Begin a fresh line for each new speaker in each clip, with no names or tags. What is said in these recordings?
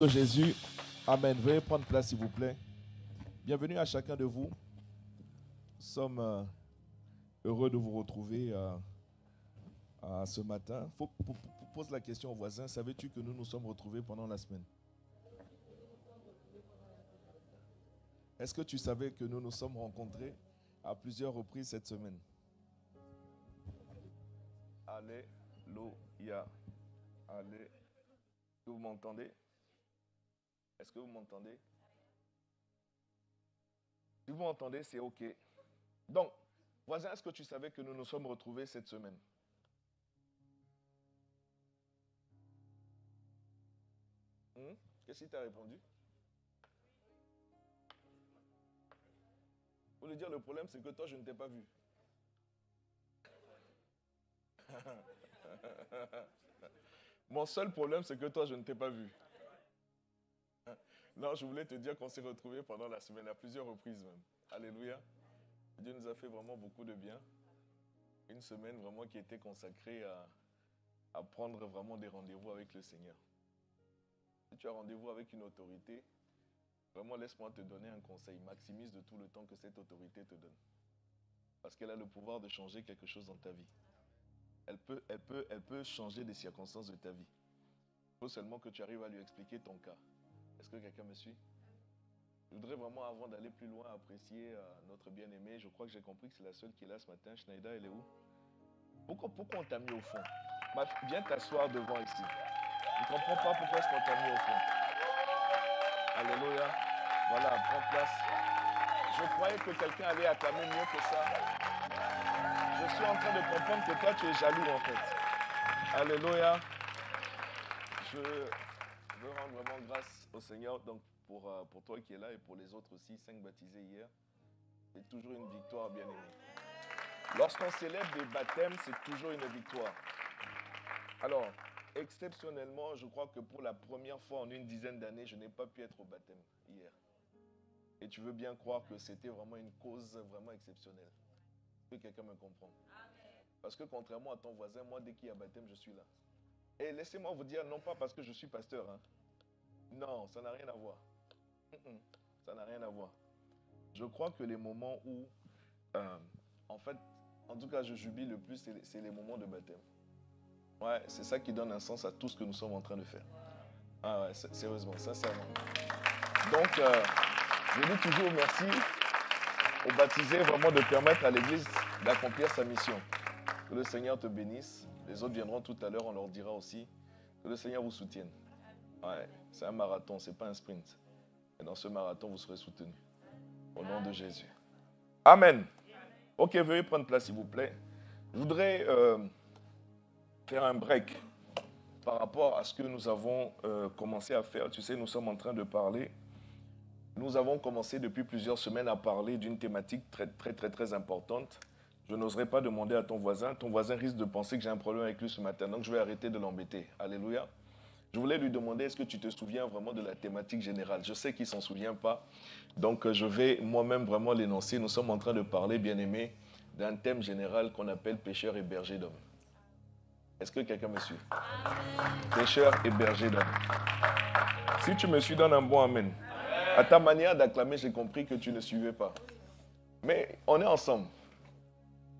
De Jésus. Amen. Veuillez prendre place, s'il vous plaît. Bienvenue à chacun de vous. Nous sommes heureux de vous retrouver ce matin. Pose la question au voisin. Savais-tu que nous nous sommes retrouvés pendant la semaine? Est-ce que tu savais que nous nous sommes rencontrés à plusieurs reprises cette semaine? Alléluia. Allez. Vous m'entendez? Est-ce que vous m'entendez? Si vous m'entendez, c'est OK. Donc, voisin, est-ce que tu savais que nous nous sommes retrouvés cette semaine? Qu'est-ce qu'il t'a répondu? Vous voulez dire, le problème, c'est que toi, je ne t'ai pas vu. Mon seul problème, c'est que toi, je ne t'ai pas vu. Non, je voulais te dire qu'on s'est retrouvés pendant la semaine, à plusieurs reprises même. Alléluia. Dieu nous a fait vraiment beaucoup de bien. Une semaine vraiment qui était consacrée à prendre vraiment des rendez-vous avec le Seigneur. Si tu as rendez-vous avec une autorité, vraiment laisse-moi te donner un conseil. Maximise de tout le temps que cette autorité te donne. Parce qu'elle a le pouvoir de changer quelque chose dans ta vie. Elle peut changer des circonstances de ta vie. Il faut seulement que tu arrives à lui expliquer ton cas. Est-ce que quelqu'un me suit? Je voudrais vraiment, avant d'aller plus loin, apprécier notre bien-aimé. Je crois que j'ai compris que c'est la seule qui est là ce matin. Schneider, elle est où? Pourquoi on t'a mis au fond? Viens t'asseoir devant ici. Je ne comprends pas pourquoi est-ce qu'on t'a mis au fond. Alléluia. Voilà, prends place. Je croyais que quelqu'un allait acclamer mieux que ça. Je suis en train de comprendre que toi, tu es jaloux en fait. Alléluia. Je veux rendre vraiment grâce au Seigneur donc pour toi qui es là et pour les autres aussi, 5 baptisés hier. C'est toujours une victoire, bien aimé. Lorsqu'on célèbre des baptêmes, c'est toujours une victoire. Alors, exceptionnellement, je crois que pour la première fois en une dizaine d'années, je n'ai pas pu être au baptême hier. Et tu veux bien croire que c'était vraiment une cause vraiment exceptionnelle. Est-ce que quelqu'un me comprend? Parce que contrairement à ton voisin, moi, dès qu'il y a baptême, je suis là. Et laissez-moi vous dire, non pas parce que je suis pasteur. Hein. Non, ça n'a rien à voir. Ça n'a rien à voir. Je crois que les moments où, en fait, en tout cas, je jubile le plus, c'est les moments de baptême. Ouais, c'est ça qui donne un sens à tout ce que nous sommes en train de faire. Ah ouais, sérieusement, sincèrement. Donc, je dis toujours merci aux baptisés vraiment de permettre à l'Église d'accomplir sa mission. Que le Seigneur te bénisse. Les autres viendront tout à l'heure, on leur dira aussi. Que le Seigneur vous soutienne. Ouais, c'est un marathon, c'est pas un sprint. Et dans ce marathon, vous serez soutenus. Au nom de Jésus. Amen. Ok, veuillez prendre place, s'il vous plaît. Je voudrais faire un break par rapport à ce que nous avons commencé à faire. Tu sais, nous sommes en train de parler. Nous avons commencé depuis plusieurs semaines à parler d'une thématique très importante. Je n'oserais pas demander à ton voisin. Ton voisin risque de penser que j'ai un problème avec lui ce matin. Donc, je vais arrêter de l'embêter. Alléluia. Je voulais lui demander, est-ce que tu te souviens vraiment de la thématique générale? Je sais qu'il ne s'en souvient pas. Donc, je vais moi-même vraiment l'énoncer. Nous sommes en train de parler, bien-aimé, d'un thème général qu'on appelle pécheur et berger d'hommes. Est-ce que quelqu'un me suit? Pécheur et berger d'hommes. Si tu me suis, donne un bon amen. À ta manière d'acclamer, j'ai compris que tu ne suivais pas. Mais on est ensemble.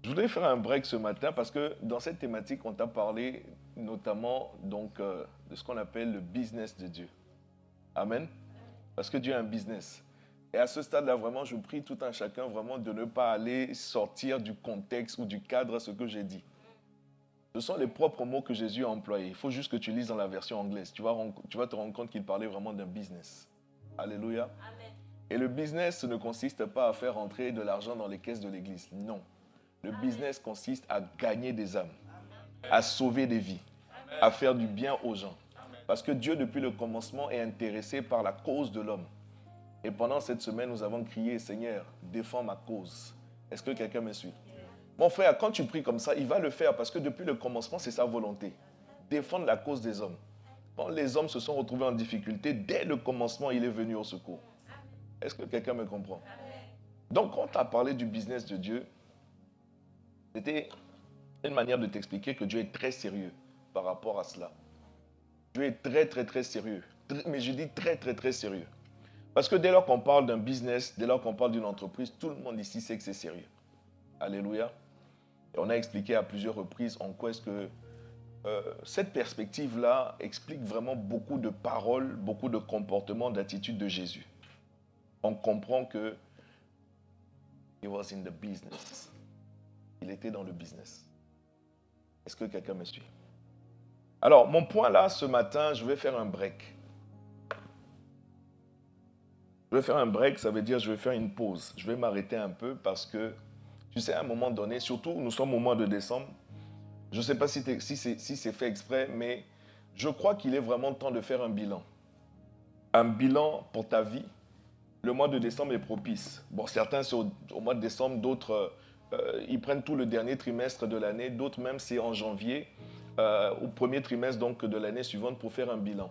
Je voudrais faire un break ce matin parce que dans cette thématique, on t'a parlé notamment donc, de ce qu'on appelle le business de Dieu. Amen. Parce que Dieu a un business. Et à ce stade-là, vraiment, je prie tout un chacun vraiment de ne pas aller sortir du contexte ou du cadre à ce que j'ai dit. Ce sont les propres mots que Jésus a employés. Il faut juste que tu lises dans la version anglaise. Tu vas te rendre compte qu'il parlait vraiment d'un business. Alléluia. Amen. Et le business ne consiste pas à faire rentrer de l'argent dans les caisses de l'église. Non. Le business consiste à gagner des âmes, à sauver des vies, à faire du bien aux gens. Parce que Dieu, depuis le commencement, est intéressé par la cause de l'homme. Et pendant cette semaine, nous avons crié, Seigneur, défends ma cause. Est-ce que quelqu'un me suit? Mon frère, quand tu pries comme ça, il va le faire parce que depuis le commencement, c'est sa volonté. Défendre la cause des hommes. Quand les hommes se sont retrouvés en difficulté, dès le commencement, il est venu au secours. Est-ce que quelqu'un me comprend? Donc, quand tu as parlé du business de Dieu, c'était une manière de t'expliquer que Dieu est très sérieux par rapport à cela. Dieu est très sérieux. mais je dis très, très, très sérieux. Parce que dès lors qu'on parle d'un business, dès lors qu'on parle d'une entreprise, tout le monde ici sait que c'est sérieux. Alléluia. Et on a expliqué à plusieurs reprises en quoi est-ce que cette perspective-là explique vraiment beaucoup de paroles, beaucoup de comportements, d'attitudes de Jésus. On comprend que he was in the business. Il était dans le business. Est-ce que quelqu'un me suit? Alors, mon point là, ce matin, je vais faire un break. Je vais faire un break, ça veut dire je vais faire une pause. Je vais m'arrêter un peu parce que, tu sais, à un moment donné, surtout, nous sommes au mois de décembre. Je ne sais pas si c'est fait exprès, mais je crois qu'il est vraiment temps de faire un bilan. Un bilan pour ta vie. Le mois de décembre est propice. Bon, certains, c'est au mois de décembre, d'autres, ils prennent tout le dernier trimestre de l'année. D'autres, même, c'est en janvier, au premier trimestre donc, de l'année suivante pour faire un bilan.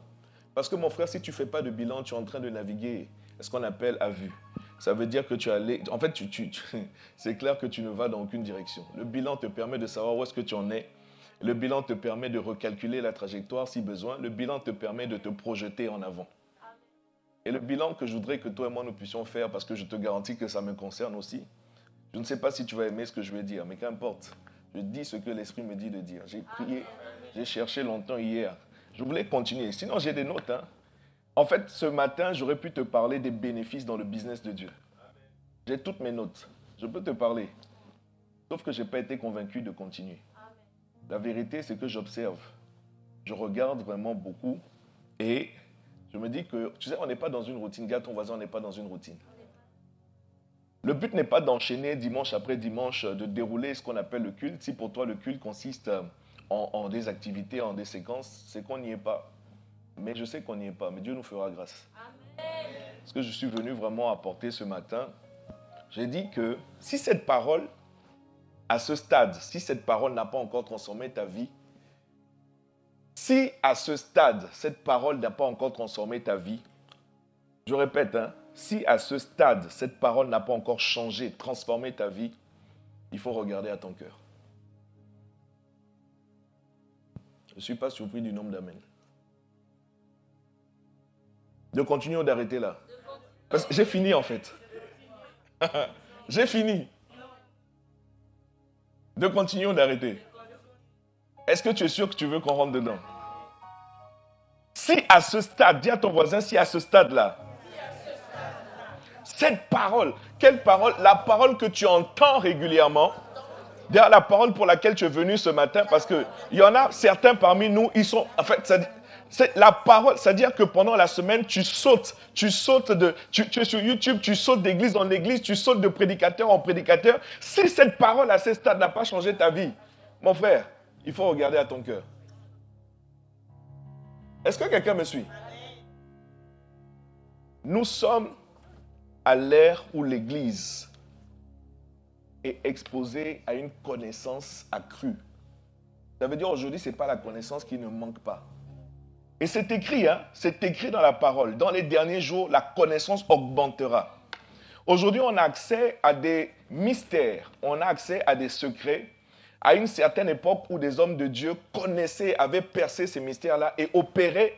Parce que, mon frère, si tu ne fais pas de bilan, tu es en train de naviguer ce qu'on appelle à vue. Ça veut dire que tu allais... En fait, c'est clair que tu ne vas dans aucune direction. Le bilan te permet de savoir où est-ce que tu en es. Le bilan te permet de recalculer la trajectoire si besoin. Le bilan te permet de te projeter en avant. Et le bilan que je voudrais que toi et moi nous puissions faire, parce que je te garantis que ça me concerne aussi, je ne sais pas si tu vas aimer ce que je vais dire, mais qu'importe. Je dis ce que l'Esprit me dit de dire. J'ai prié, j'ai cherché longtemps hier. Je voulais continuer. Sinon, j'ai des notes, hein. En fait, ce matin, j'aurais pu te parler des bénéfices dans le business de Dieu. J'ai toutes mes notes. Je peux te parler. Sauf que je n'ai pas été convaincu de continuer. La vérité, c'est que j'observe. Je regarde vraiment beaucoup. Et je me dis que, tu sais, on n'est pas dans une routine. Gars, ton voisin, on n'est pas dans une routine. Le but n'est pas d'enchaîner dimanche après dimanche, de dérouler ce qu'on appelle le culte. Si pour toi, le culte consiste en des activités, en des séquences, c'est qu'on n'y est pas. Mais je sais qu'on n'y est pas, mais Dieu nous fera grâce. Amen. Ce que je suis venu vraiment apporter ce matin, j'ai dit que si cette parole, à ce stade, si cette parole n'a pas encore transformé ta vie, si à ce stade, cette parole n'a pas encore transformé ta vie, je répète, hein, si à ce stade, cette parole n'a pas encore changé, transformé ta vie, il faut regarder à ton cœur. Je ne suis pas surpris du nombre d'amen. De continuer ou d'arrêter là? Parce que j'ai fini en fait. J'ai fini. De continuer ou d'arrêter? Est-ce que tu es sûr que tu veux qu'on rentre dedans? Si à ce stade, dis à ton voisin, si à ce stade-là, cette parole, quelle parole? La parole que tu entends régulièrement, d'ailleurs la parole pour laquelle tu es venu ce matin, parce qu'il y en a certains parmi nous, ils sont, en fait, c'est la parole, c'est-à-dire que pendant la semaine, tu es sur YouTube, tu sautes d'église en église, tu sautes de prédicateur en prédicateur. Si cette parole à ce stade n'a pas changé ta vie, mon frère, il faut regarder à ton cœur. Est-ce que quelqu'un me suit? Nous sommes à l'ère où l'église est exposée à une connaissance accrue. Ça veut dire aujourd'hui, ce n'est pas la connaissance qui ne manque pas. Et c'est écrit, hein, c'est écrit dans la parole. Dans les derniers jours, la connaissance augmentera. Aujourd'hui, on a accès à des mystères, on a accès à des secrets. À une certaine époque où des hommes de Dieu connaissaient, avaient percé ces mystères-là et opéraient,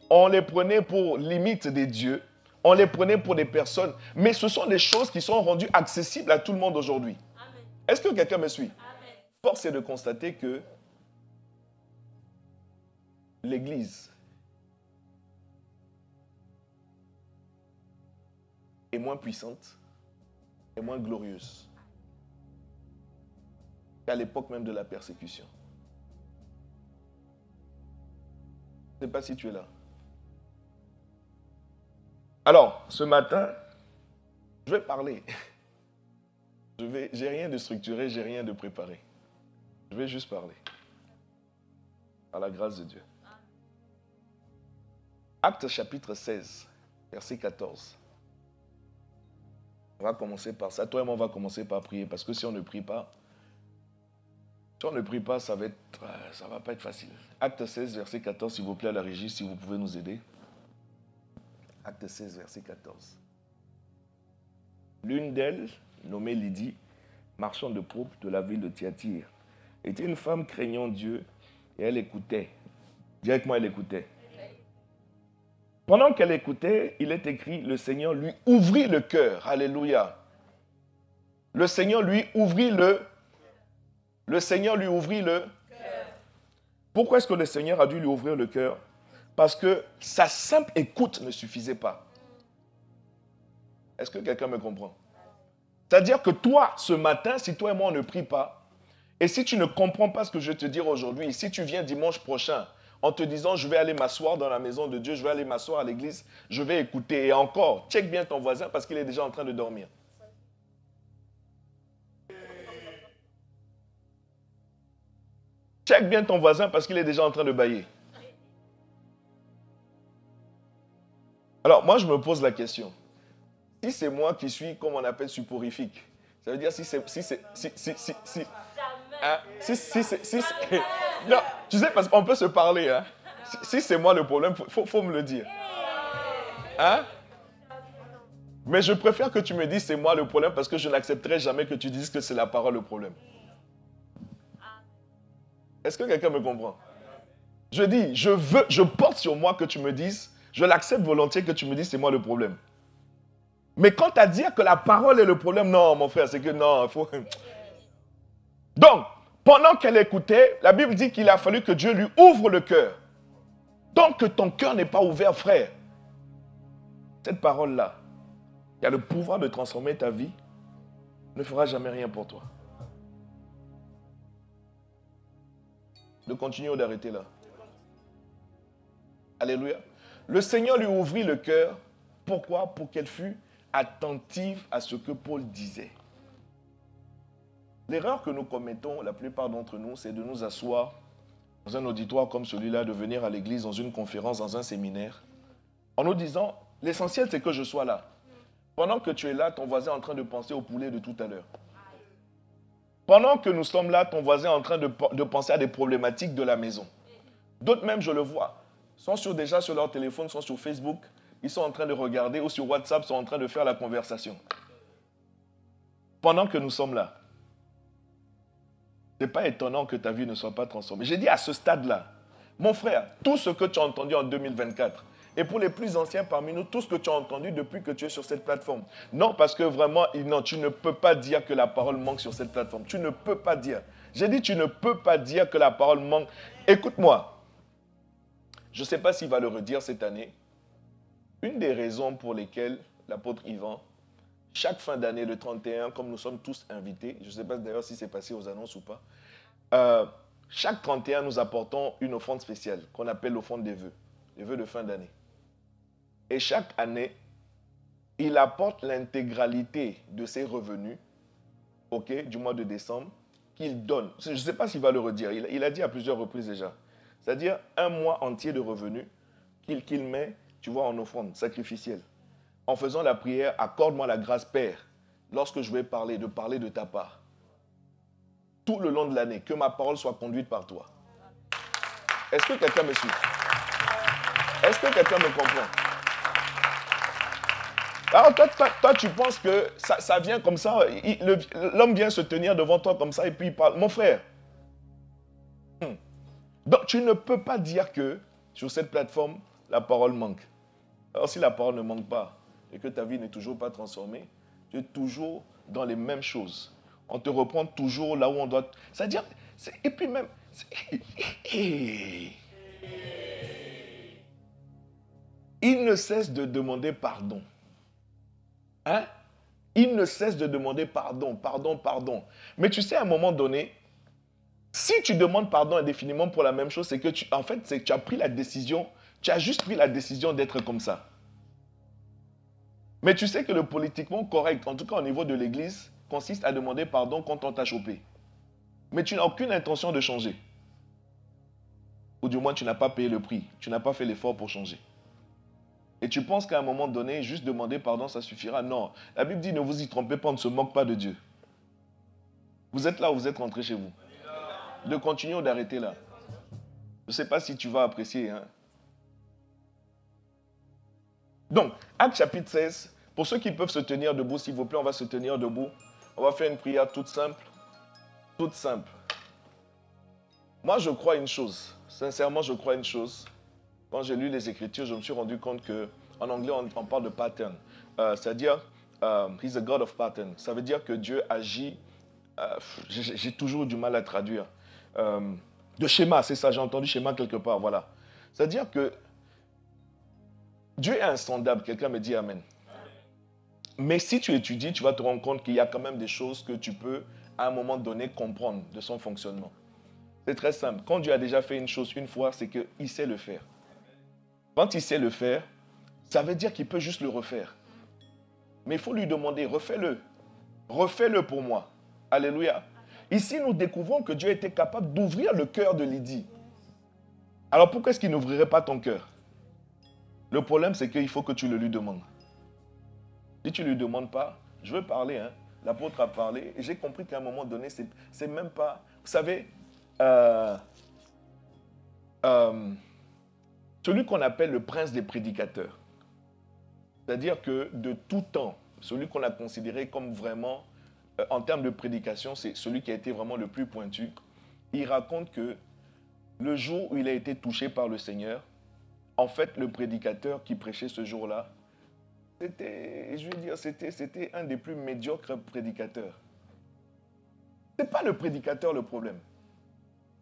on les prenait pour limite des dieux, on les prenait pour des personnes. Mais ce sont des choses qui sont rendues accessibles à tout le monde aujourd'hui. Est-ce que quelqu'un me suit? Amen. Force est de constater que l'Église est moins puissante et moins glorieuse qu'à l'époque même de la persécution. Je ne sais pas si tu es là. Alors, ce matin, je vais parler. J'ai rien de structuré, j'ai rien de préparé. Je vais juste parler. Par la grâce de Dieu. Actes chapitre 16, verset 14. On va commencer par ça. Toi et moi, on va commencer par prier. Parce que si on ne prie pas, ça va pas être facile. Acte 16, verset 14, s'il vous plaît, à la régie, si vous pouvez nous aider. Acte 16, verset 14. L'une d'elles, nommée Lydie, marchande de pourpre de la ville de Thyatire, était une femme craignant Dieu et elle écoutait. Dis avec moi, elle écoutait. Pendant qu'elle écoutait, il est écrit, le Seigneur lui ouvrit le cœur. Alléluia. Le Seigneur lui ouvrit le Seigneur lui ouvrit le cœur. Pourquoi est-ce que le Seigneur a dû lui ouvrir le cœur? Parce que sa simple écoute ne suffisait pas. Est-ce que quelqu'un me comprend? C'est-à-dire que toi, ce matin, si toi et moi on ne prie pas, et si tu ne comprends pas ce que je vais te dire aujourd'hui, si tu viens dimanche prochain en te disant je vais aller m'asseoir dans la maison de Dieu, je vais aller m'asseoir à l'église, je vais écouter, et encore, check bien ton voisin parce qu'il est déjà en train de dormir. Check bien ton voisin parce qu'il est déjà en train de bâiller. Alors, moi, je me pose la question. Si c'est moi qui suis, comme on appelle, suporifique, ça veut dire non, tu sais, parce qu'on peut se parler. Hein. Si c'est moi le problème, faut me le dire. Hein? Mais je préfère que tu me dises c'est moi le problème parce que je n'accepterai jamais que tu dises que c'est la parole le problème. Est-ce que quelqu'un me comprend? Je dis, je porte sur moi que tu me dises, je l'accepte volontiers que tu me dises c'est moi le problème. Mais quant à dire que la parole est le problème, non, mon frère, c'est que non, il faut... Donc, pendant qu'elle écoutait, la Bible dit qu'il a fallu que Dieu lui ouvre le cœur. Tant que ton cœur n'est pas ouvert, frère, cette parole-là, qui a le pouvoir de transformer ta vie, ne fera jamais rien pour toi. De continuer ou d'arrêter là. Alléluia. Le Seigneur lui ouvrit le cœur. Pourquoi? Pour qu'elle fût attentive à ce que Paul disait. L'erreur que nous commettons, la plupart d'entre nous, c'est de nous asseoir dans un auditoire comme celui-là, de venir à l'église, dans une conférence, dans un séminaire, en nous disant, l'essentiel c'est que je sois là. Pendant que tu es là, ton voisin est en train de penser au poulet de tout à l'heure. Pendant que nous sommes là, ton voisin est en train de penser à des problématiques de la maison. D'autres même, je le vois, sont déjà sur leur téléphone, sont sur Facebook, ils sont en train de regarder, ou sur WhatsApp, sont en train de faire la conversation. Pendant que nous sommes là. Ce n'est pas étonnant que ta vie ne soit pas transformée. J'ai dit à ce stade-là, mon frère, tout ce que tu as entendu en 2024, et pour les plus anciens parmi nous, tout ce que tu as entendu depuis que tu es sur cette plateforme. Non, parce que vraiment, non, tu ne peux pas dire que la parole manque sur cette plateforme. Tu ne peux pas dire. J'ai dit, tu ne peux pas dire que la parole manque. Écoute-moi. Je ne sais pas s'il va le redire cette année. Une des raisons pour lesquelles l'apôtre Yvan, chaque fin d'année, le 31, comme nous sommes tous invités, je ne sais pas d'ailleurs si c'est passé aux annonces ou pas, chaque 31, nous apportons une offrande spéciale qu'on appelle l'offrande des vœux, les vœux de fin d'année. Et chaque année, il apporte l'intégralité de ses revenus, du mois de décembre, qu'il donne. Je ne sais pas s'il va le redire, il a dit à plusieurs reprises déjà. C'est-à-dire un mois entier de revenus qu'il met, tu vois, en offrande sacrificielle. En faisant la prière, accorde-moi la grâce, Père, lorsque je vais parler de ta part. Tout le long de l'année, que ma parole soit conduite par toi. Est-ce que quelqu'un me suit? Est-ce que quelqu'un me comprend? Alors toi, tu penses que ça vient comme ça, l'homme vient se tenir devant toi comme ça et puis il parle. Mon frère, donc tu ne peux pas dire que sur cette plateforme, la parole manque. Alors si la parole ne manque pas et que ta vie n'est toujours pas transformée, tu es toujours dans les mêmes choses. On te reprend toujours là où on doit... C'est-à-dire, et puis même... Il ne cesse de demander pardon. Hein? Il ne cesse de demander pardon, pardon, pardon. Mais tu sais, à un moment donné, si tu demandes pardon indéfiniment pour la même chose, c'est que tu as pris la décision, tu as juste pris la décision d'être comme ça. Mais tu sais que le politiquement correct, en tout cas au niveau de l'église, consiste à demander pardon quand on t'a chopé. Mais tu n'as aucune intention de changer. Ou du moins, tu n'as pas payé le prix. Tu n'as pas fait l'effort pour changer. Et tu penses qu'à un moment donné, juste demander pardon, ça suffira? Non. La Bible dit, ne vous y trompez pas, on ne se moque pas de Dieu. Vous êtes là ou vous êtes rentré chez vous? De continuer ou d'arrêter là? Je ne sais pas si tu vas apprécier. Hein? Donc, Actes chapitre 16, pour ceux qui peuvent se tenir debout, s'il vous plaît, on va se tenir debout. On va faire une prière toute simple. Toute simple. Moi, je crois une chose. Sincèrement, je crois une chose. Quand j'ai lu les Écritures, je me suis rendu compte qu'en anglais, on parle de pattern. C'est-à-dire, he's a God of pattern. Ça veut dire que Dieu agit, j'ai toujours eu du mal à traduire. De schéma, c'est ça, j'ai entendu schéma quelque part, voilà. C'est-à-dire que Dieu est insondable, quelqu'un me dit Amen. Mais si tu étudies, tu vas te rendre compte qu'il y a quand même des choses que tu peux, à un moment donné, comprendre de son fonctionnement. C'est très simple. Quand Dieu a déjà fait une chose une fois, c'est qu'il sait le faire. Quand il sait le faire, ça veut dire qu'il peut juste le refaire. Mais il faut lui demander, refais-le. Refais-le pour moi. Alléluia. Ici, nous découvrons que Dieu était capable d'ouvrir le cœur de Lydie. Alors pourquoi est-ce qu'il n'ouvrirait pas ton cœur? Le problème, c'est qu'il faut que tu le lui demandes. Si tu ne lui demandes pas, je veux parler, hein. L'apôtre a parlé, et j'ai compris qu'à un moment donné, c'est même pas... Vous savez, celui qu'on appelle le prince des prédicateurs, c'est-à-dire que de tout temps, celui qu'on a considéré comme vraiment, en termes de prédication, c'est celui qui a été vraiment le plus pointu. Il raconte que le jour où il a été touché par le Seigneur, en fait, le prédicateur qui prêchait ce jour-là, c'était un des plus médiocres prédicateurs. Ce n'est pas le prédicateur le problème.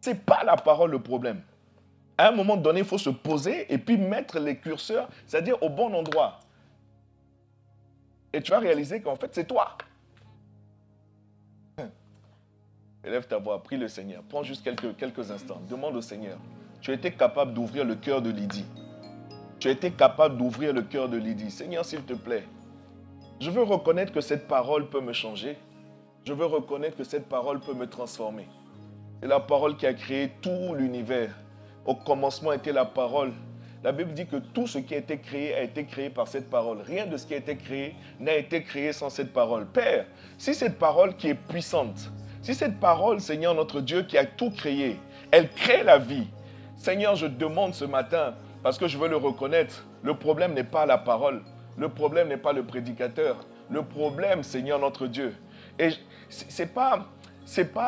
Ce n'est pas la parole le problème. À un moment donné, il faut se poser et puis mettre les curseurs, c'est-à-dire au bon endroit. Et tu vas réaliser qu'en fait, c'est toi. Élève ta voix, prie le Seigneur. Prends juste quelques instants. Demande au Seigneur. Tu as été capable d'ouvrir le cœur de Lydie. Tu as été capable d'ouvrir le cœur de Lydie. Seigneur, s'il te plaît, je veux reconnaître que cette parole peut me changer. Je veux reconnaître que cette parole peut me transformer. C'est la parole qui a créé tout l'univers. Au commencement était la parole. La Bible dit que tout ce qui a été créé par cette parole. Rien de ce qui a été créé n'a été créé sans cette parole. Père, si cette parole qui est puissante, si cette parole, Seigneur notre Dieu, qui a tout créé, elle crée la vie. Seigneur, je demande ce matin, parce que je veux le reconnaître, le problème n'est pas la parole. Le problème n'est pas le prédicateur. Le problème, Seigneur notre Dieu. Et c'est pas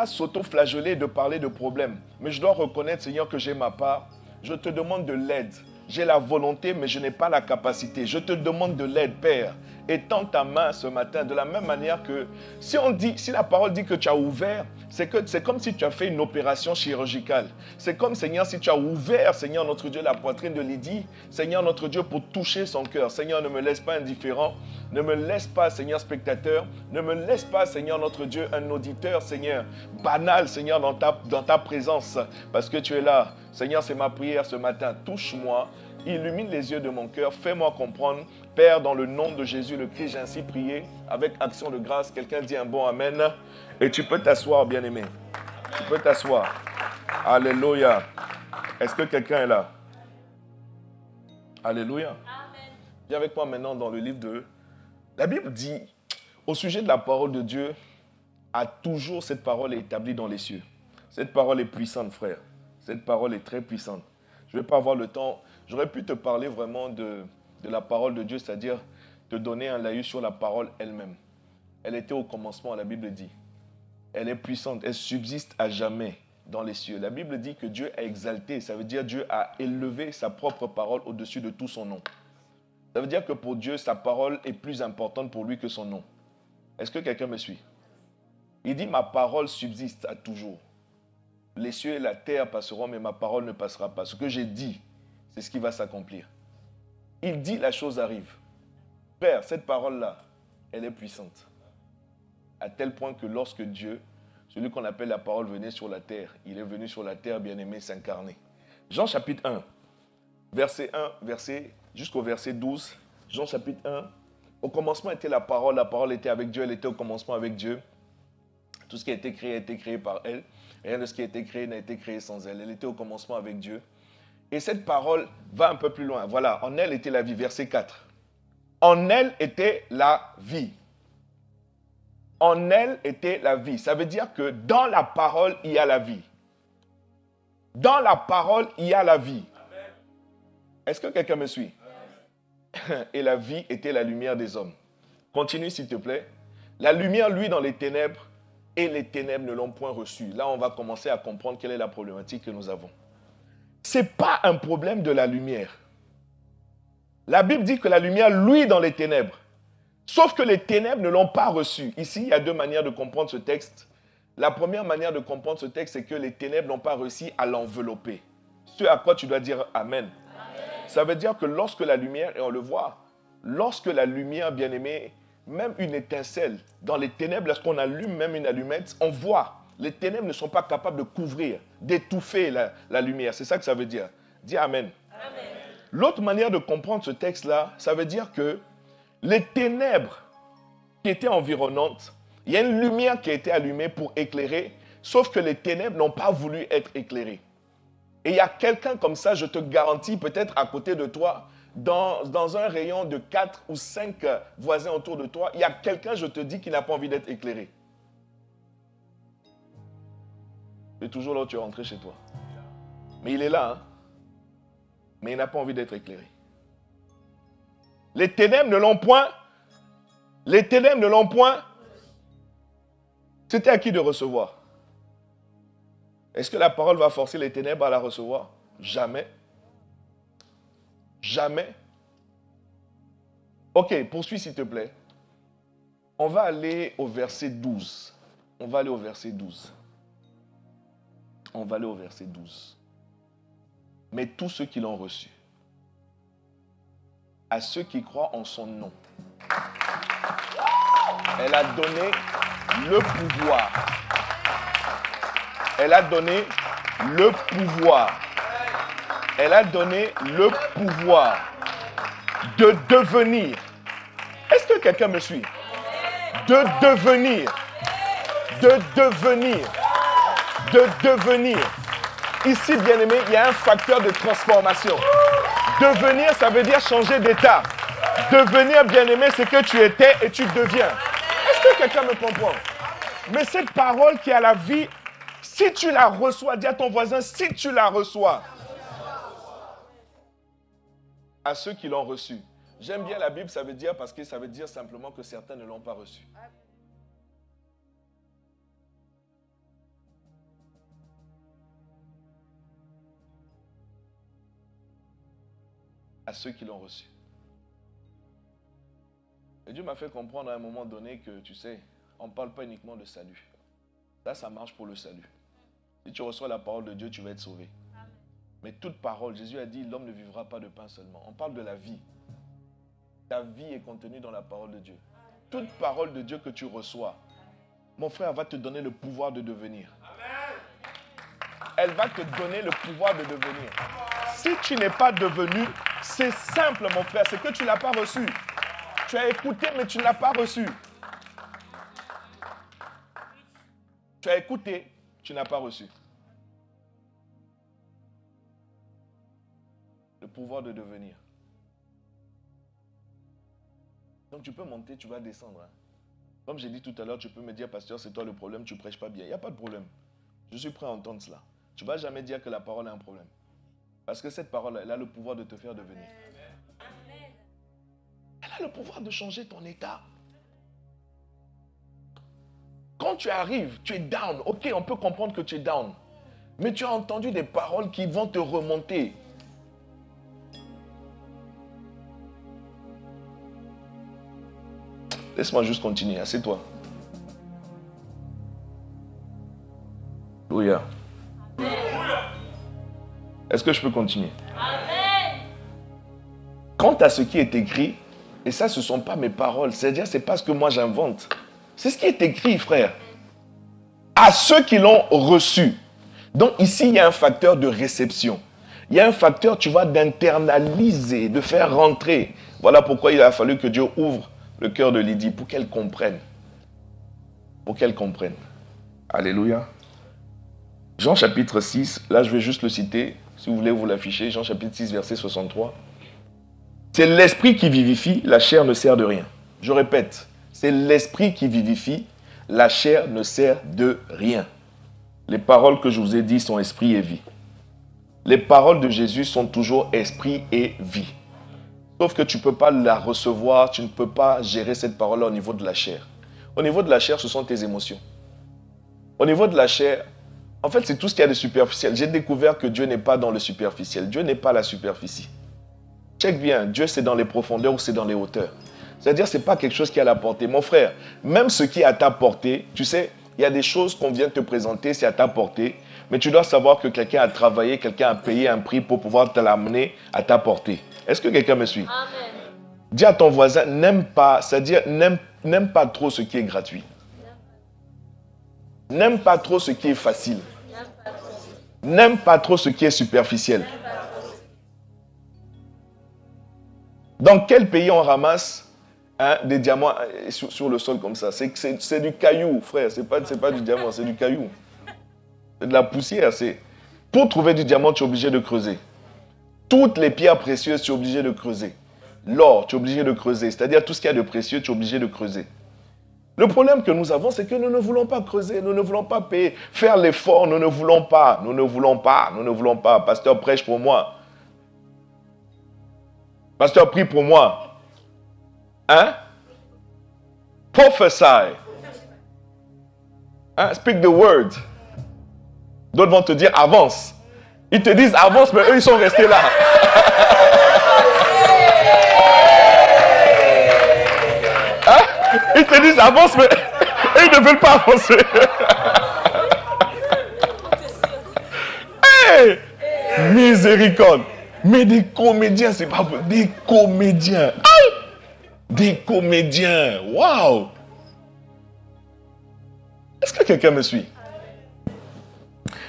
s'auto-flageller de parler de problème. Mais je dois reconnaître, Seigneur, que j'ai ma part. Je te demande de l'aide. J'ai la volonté, mais je n'ai pas la capacité. Je te demande de l'aide, Père. Étends ta main ce matin de la même manière que si la parole dit que tu as ouvert, c'est comme si tu as fait une opération chirurgicale. C'est comme, Seigneur, si tu as ouvert, Seigneur notre Dieu, la poitrine de Lydie, Seigneur notre Dieu, pour toucher son cœur. Seigneur, ne me laisse pas indifférent. Ne me laisse pas, Seigneur, spectateur. Ne me laisse pas, Seigneur notre Dieu, un auditeur, Seigneur, banal, Seigneur, dans ta présence. Parce que tu es là. Seigneur, c'est ma prière ce matin. Touche-moi. Illumine les yeux de mon cœur. Fais-moi comprendre. Père, dans le nom de Jésus le Christ, j'ai ainsi prié avec action de grâce. Quelqu'un dit un bon amen. Et tu peux t'asseoir, bien-aimé. Tu peux t'asseoir. Alléluia. Est-ce que quelqu'un est là? Alléluia. Amen. Viens avec moi maintenant dans le livre de... La Bible dit, au sujet de la parole de Dieu, a toujours cette parole est établie dans les cieux. Cette parole est puissante, frère. Cette parole est très puissante. Je ne vais pas avoir le temps. J'aurais pu te parler vraiment de la parole de Dieu, c'est-à-dire te donner un laïus sur la parole elle-même. Elle était au commencement, la Bible dit. Elle est puissante, elle subsiste à jamais dans les cieux. La Bible dit que Dieu a exalté, ça veut dire Dieu a élevé sa propre parole au-dessus de tout son nom. Ça veut dire que pour Dieu, sa parole est plus importante pour lui que son nom. Est-ce que quelqu'un me suit? Il dit, ma parole subsiste à toujours. Les cieux et la terre passeront, mais ma parole ne passera pas. Ce que j'ai dit, c'est ce qui va s'accomplir. Il dit, la chose arrive. Père, cette parole-là, elle est puissante. À tel point que lorsque Dieu, celui qu'on appelle la parole, venait sur la terre, il est venu sur la terre, bien-aimé, s'incarner. Jean chapitre 1, verset 1, jusqu'au verset 12. Jean chapitre 1, au commencement était la parole était avec Dieu, elle était au commencement avec Dieu. Tout ce qui a été créé par elle. Rien de ce qui a été créé n'a été créé sans elle. Elle était au commencement avec Dieu. Et cette parole va un peu plus loin. Voilà, en elle était la vie, verset 4. En elle était la vie. En elle était la vie. Ça veut dire que dans la parole, il y a la vie. Dans la parole, il y a la vie. Est-ce que quelqu'un me suit? Et la vie était la lumière des hommes. Continue s'il te plaît. La lumière, lui, dans les ténèbres, et les ténèbres ne l'ont point reçue. Là, on va commencer à comprendre quelle est la problématique que nous avons. ce n'est pas un problème de la lumière. La Bible dit que la lumière luit dans les ténèbres. Sauf que les ténèbres ne l'ont pas reçu. Ici, il y a deux manières de comprendre ce texte. La première manière de comprendre ce texte, c'est que les ténèbres n'ont pas réussi à l'envelopper. Ce à quoi tu dois dire Amen. Amen. Ça veut dire que lorsque la lumière, et on le voit, lorsque la lumière, bien-aimée, même une étincelle, dans les ténèbres, lorsqu'on allume même une allumette, on voit, les ténèbres ne sont pas capables de couvrir, d'étouffer la lumière. C'est ça que ça veut dire. Dis Amen. Amen. L'autre manière de comprendre ce texte-là, ça veut dire que les ténèbres qui étaient environnantes, il y a une lumière qui a été allumée pour éclairer, sauf que les ténèbres n'ont pas voulu être éclairées. Et il y a quelqu'un comme ça, je te garantis, peut-être à côté de toi, dans un rayon de 4 ou 5 voisins autour de toi, il y a quelqu'un, je te dis, qui n'a pas envie d'être éclairé. C'est toujours là où tu es rentré chez toi. Mais il est là, hein? Mais il n'a pas envie d'être éclairé. Les ténèbres ne l'ont point. Les ténèbres ne l'ont point. C'était à qui de recevoir? Est-ce que la parole va forcer les ténèbres à la recevoir? Jamais. Jamais. Ok, poursuis s'il te plaît. On va aller au verset 12. On va aller au verset 12. On va aller au verset 12. Mais tous ceux qui l'ont reçu, à ceux qui croient en son nom, elle a donné le pouvoir. Elle a donné le pouvoir. Elle a donné le pouvoir de devenir. Est-ce que quelqu'un me suit? De devenir. De devenir. De devenir. Ici, bien-aimé, il y a un facteur de transformation. Devenir, ça veut dire changer d'état. Devenir, bien-aimé, c'est que tu étais et tu deviens. Est-ce que quelqu'un me comprend? Mais cette parole qui a la vie, si tu la reçois, dis à ton voisin, si tu la reçois, à ceux qui l'ont reçu. J'aime bien la Bible, ça veut dire, parce que ça veut dire simplement que certains ne l'ont pas reçu. À ceux qui l'ont reçu. Et Dieu m'a fait comprendre à un moment donné que, tu sais, on ne parle pas uniquement de salut. Ça marche pour le salut. Si tu reçois la parole de Dieu, tu vas être sauvé. Amen. Mais toute parole, Jésus a dit, l'homme ne vivra pas de pain seulement. On parle de la vie. Ta vie est contenue dans la parole de Dieu. Toute parole de Dieu que tu reçois, mon frère va te donner le pouvoir de devenir. Elle va te donner le pouvoir de devenir. Si tu n'es pas devenu, c'est simple, mon frère, c'est que tu ne l'as pas reçu. Tu as écouté, mais tu ne l'as pas reçu. Tu as écouté, tu n'as pas reçu. Le pouvoir de devenir. Donc tu peux monter, tu vas descendre. Hein. Comme j'ai dit tout à l'heure, tu peux me dire, pasteur, c'est toi le problème, tu ne prêches pas bien. Il n'y a pas de problème. Je suis prêt à entendre cela. Tu ne vas jamais dire que la parole a un problème. Parce que cette parole, elle a le pouvoir de te faire devenir. Elle a le pouvoir de changer ton état. Quand tu arrives, tu es down. Ok, on peut comprendre que tu es down. Mais tu as entendu des paroles qui vont te remonter. Laisse-moi juste continuer. Assieds-toi. Alléluia. Est-ce que je peux continuer? Amen. Quant à ce qui est écrit, et ça, ce ne sont pas mes paroles, c'est-à-dire, ce n'est pas ce que moi j'invente. C'est ce qui est écrit, frère. À ceux qui l'ont reçu. Donc ici, il y a un facteur de réception. Il y a un facteur, tu vois, d'internaliser, de faire rentrer. Voilà pourquoi il a fallu que Dieu ouvre le cœur de Lydie pour qu'elle comprenne. Pour qu'elle comprenne. Alléluia. Jean chapitre 6, là je vais juste le citer, si vous voulez vous l'afficher, Jean chapitre 6, verset 63. C'est l'esprit qui vivifie, la chair ne sert de rien. Je répète, c'est l'esprit qui vivifie, la chair ne sert de rien. Les paroles que je vous ai dites sont esprit et vie. Les paroles de Jésus sont toujours esprit et vie. Sauf que tu ne peux pas la recevoir, tu ne peux pas gérer cette parole-là au niveau de la chair. Au niveau de la chair, ce sont tes émotions. Au niveau de la chair, En fait, c'est tout ce qu'il y a de superficiel. J'ai découvert que Dieu n'est pas dans le superficiel. Dieu n'est pas la superficie. Check bien, Dieu c'est dans les profondeurs ou c'est dans les hauteurs. C'est-à-dire, ce n'est pas quelque chose qui est à la portée. Mon frère, même ce qui est à ta portée, tu sais, il y a des choses qu'on vient te présenter, c'est à ta portée, mais tu dois savoir que quelqu'un a travaillé, quelqu'un a payé un prix pour pouvoir te l'amener à ta portée. Est-ce que quelqu'un me suit? Amen. Dis à ton voisin, n'aime pas, c'est-à-dire n'aime pas trop ce qui est gratuit. N'aime pas trop ce qui est facile. N'aime pas trop ce qui est superficiel. Dans quel pays on ramasse des diamants sur le sol comme ça? C'est du caillou, frère. C'est pas du diamant, c'est du caillou. C'est de la poussière. Pour trouver du diamant, tu es obligé de creuser. Toutes les pierres précieuses, tu es obligé de creuser. L'or, tu es obligé de creuser. C'est-à-dire tout ce qu'il y a de précieux, tu es obligé de creuser. Le problème que nous avons, c'est que nous ne voulons pas creuser, nous ne voulons pas payer, faire l'effort, nous ne voulons pas. Pasteur, prêche pour moi. Pasteur, prie pour moi. Hein? Prophesy. Hein? Speak the word. D'autres vont te dire avance. Ils te disent avance, mais eux, ils sont restés là. Hein? Ils te disent avance, mais eux, ils ne veulent pas avancer. Hey! Miséricorde. Mais des comédiens, c'est pas bon. Des comédiens. Aïe! Des comédiens. Waouh! Est-ce que quelqu'un me suit?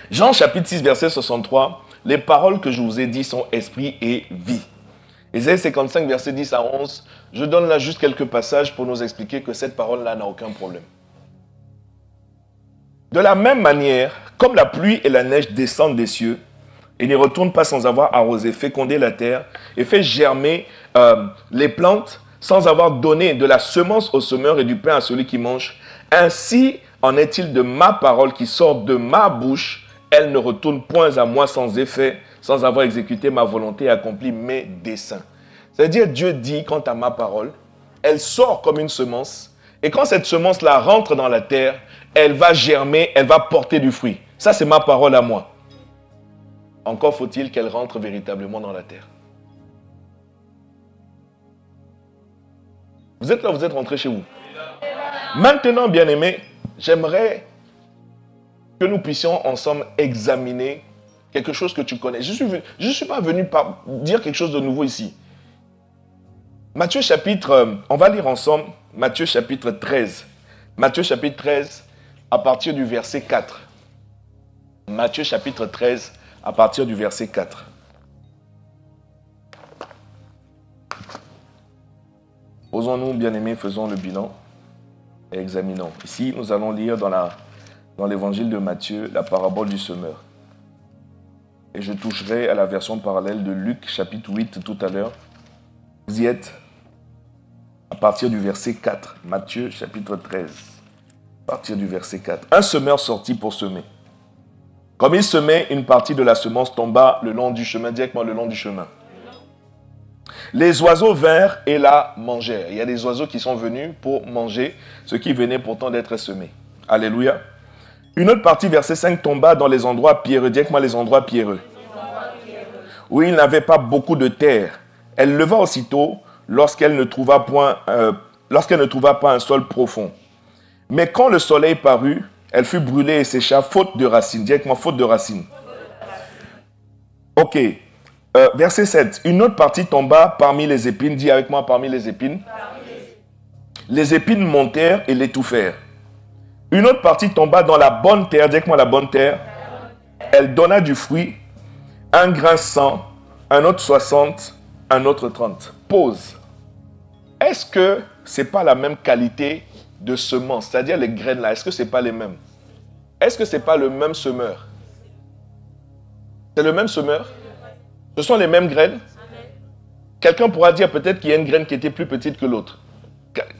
Jean chapitre 6, verset 63. Les paroles que je vous ai dites sont esprit et vie. Ésaïe 55, verset 10 à 11. Je donne là juste quelques passages pour nous expliquer que cette parole-là n'a aucun problème. De la même manière, comme la pluie et la neige descendent des cieux, et ne retournent pas sans avoir arrosé, fécondé la terre, et fait germer les plantes, sans avoir donné de la semence au semeur et du pain à celui qui mange. Ainsi en est-il de ma parole qui sort de ma bouche. Elle ne retourne point à moi sans effet, sans avoir exécuté ma volonté et accompli mes desseins. C'est-à-dire, Dieu dit, quant à ma parole, elle sort comme une semence, et quand cette semence-là rentre dans la terre, elle va germer, elle va porter du fruit. Ça, c'est ma parole à moi. Encore faut-il qu'elle rentre véritablement dans la terre. Vous êtes là, vous êtes rentrés chez vous. Maintenant, bien-aimés, j'aimerais que nous puissions ensemble examiner quelque chose que tu connais. Je ne suis pas venu dire quelque chose de nouveau ici. Matthieu chapitre, on va lire ensemble Matthieu chapitre 13. Matthieu chapitre 13 à partir du verset 4. Matthieu chapitre 13 à partir du verset 4. Posons-nous, bien-aimés, faisons le bilan et examinons. Ici, nous allons lire dans l'évangile de Matthieu la parabole du semeur. Et je toucherai à la version parallèle de Luc, chapitre 8, tout à l'heure. Vous y êtes à partir du verset 4. Matthieu, chapitre 13, à partir du verset 4. Un semeur sortit pour semer. Comme il semait, une partie de la semence tomba le long du chemin, directement le long du chemin. Les oiseaux vinrent et la mangèrent. Il y a des oiseaux qui sont venus pour manger ce qui venait pourtant d'être semé. Alléluia. Une autre partie, verset 5, tomba dans les endroits pierreux. Directement les endroits pierreux. Où il n'avait pas beaucoup de terre. Elle leva aussitôt lorsqu'elle ne trouva pas un sol profond. Mais quand le soleil parut, elle fut brûlée et sécha, faute de racines. Directement, faute de racines. Ok. Verset 7. Une autre partie tomba parmi les épines. Dis avec moi, parmi les épines. Les épines montèrent et l'étouffèrent. Une autre partie tomba dans la bonne terre. Dis avec moi, la bonne terre. Elle donna du fruit. Un grain 100, un autre 60, un autre 30. Pause. Est-ce que ce n'est pas la même qualité de semence? C'est-à-dire les graines là, est-ce que ce n'est pas les mêmes? Est-ce que ce n'est pas le même semeur? C'est le même semeur? Ce sont les mêmes graines? Quelqu'un pourra dire peut-être qu'il y a une graine qui était plus petite que l'autre.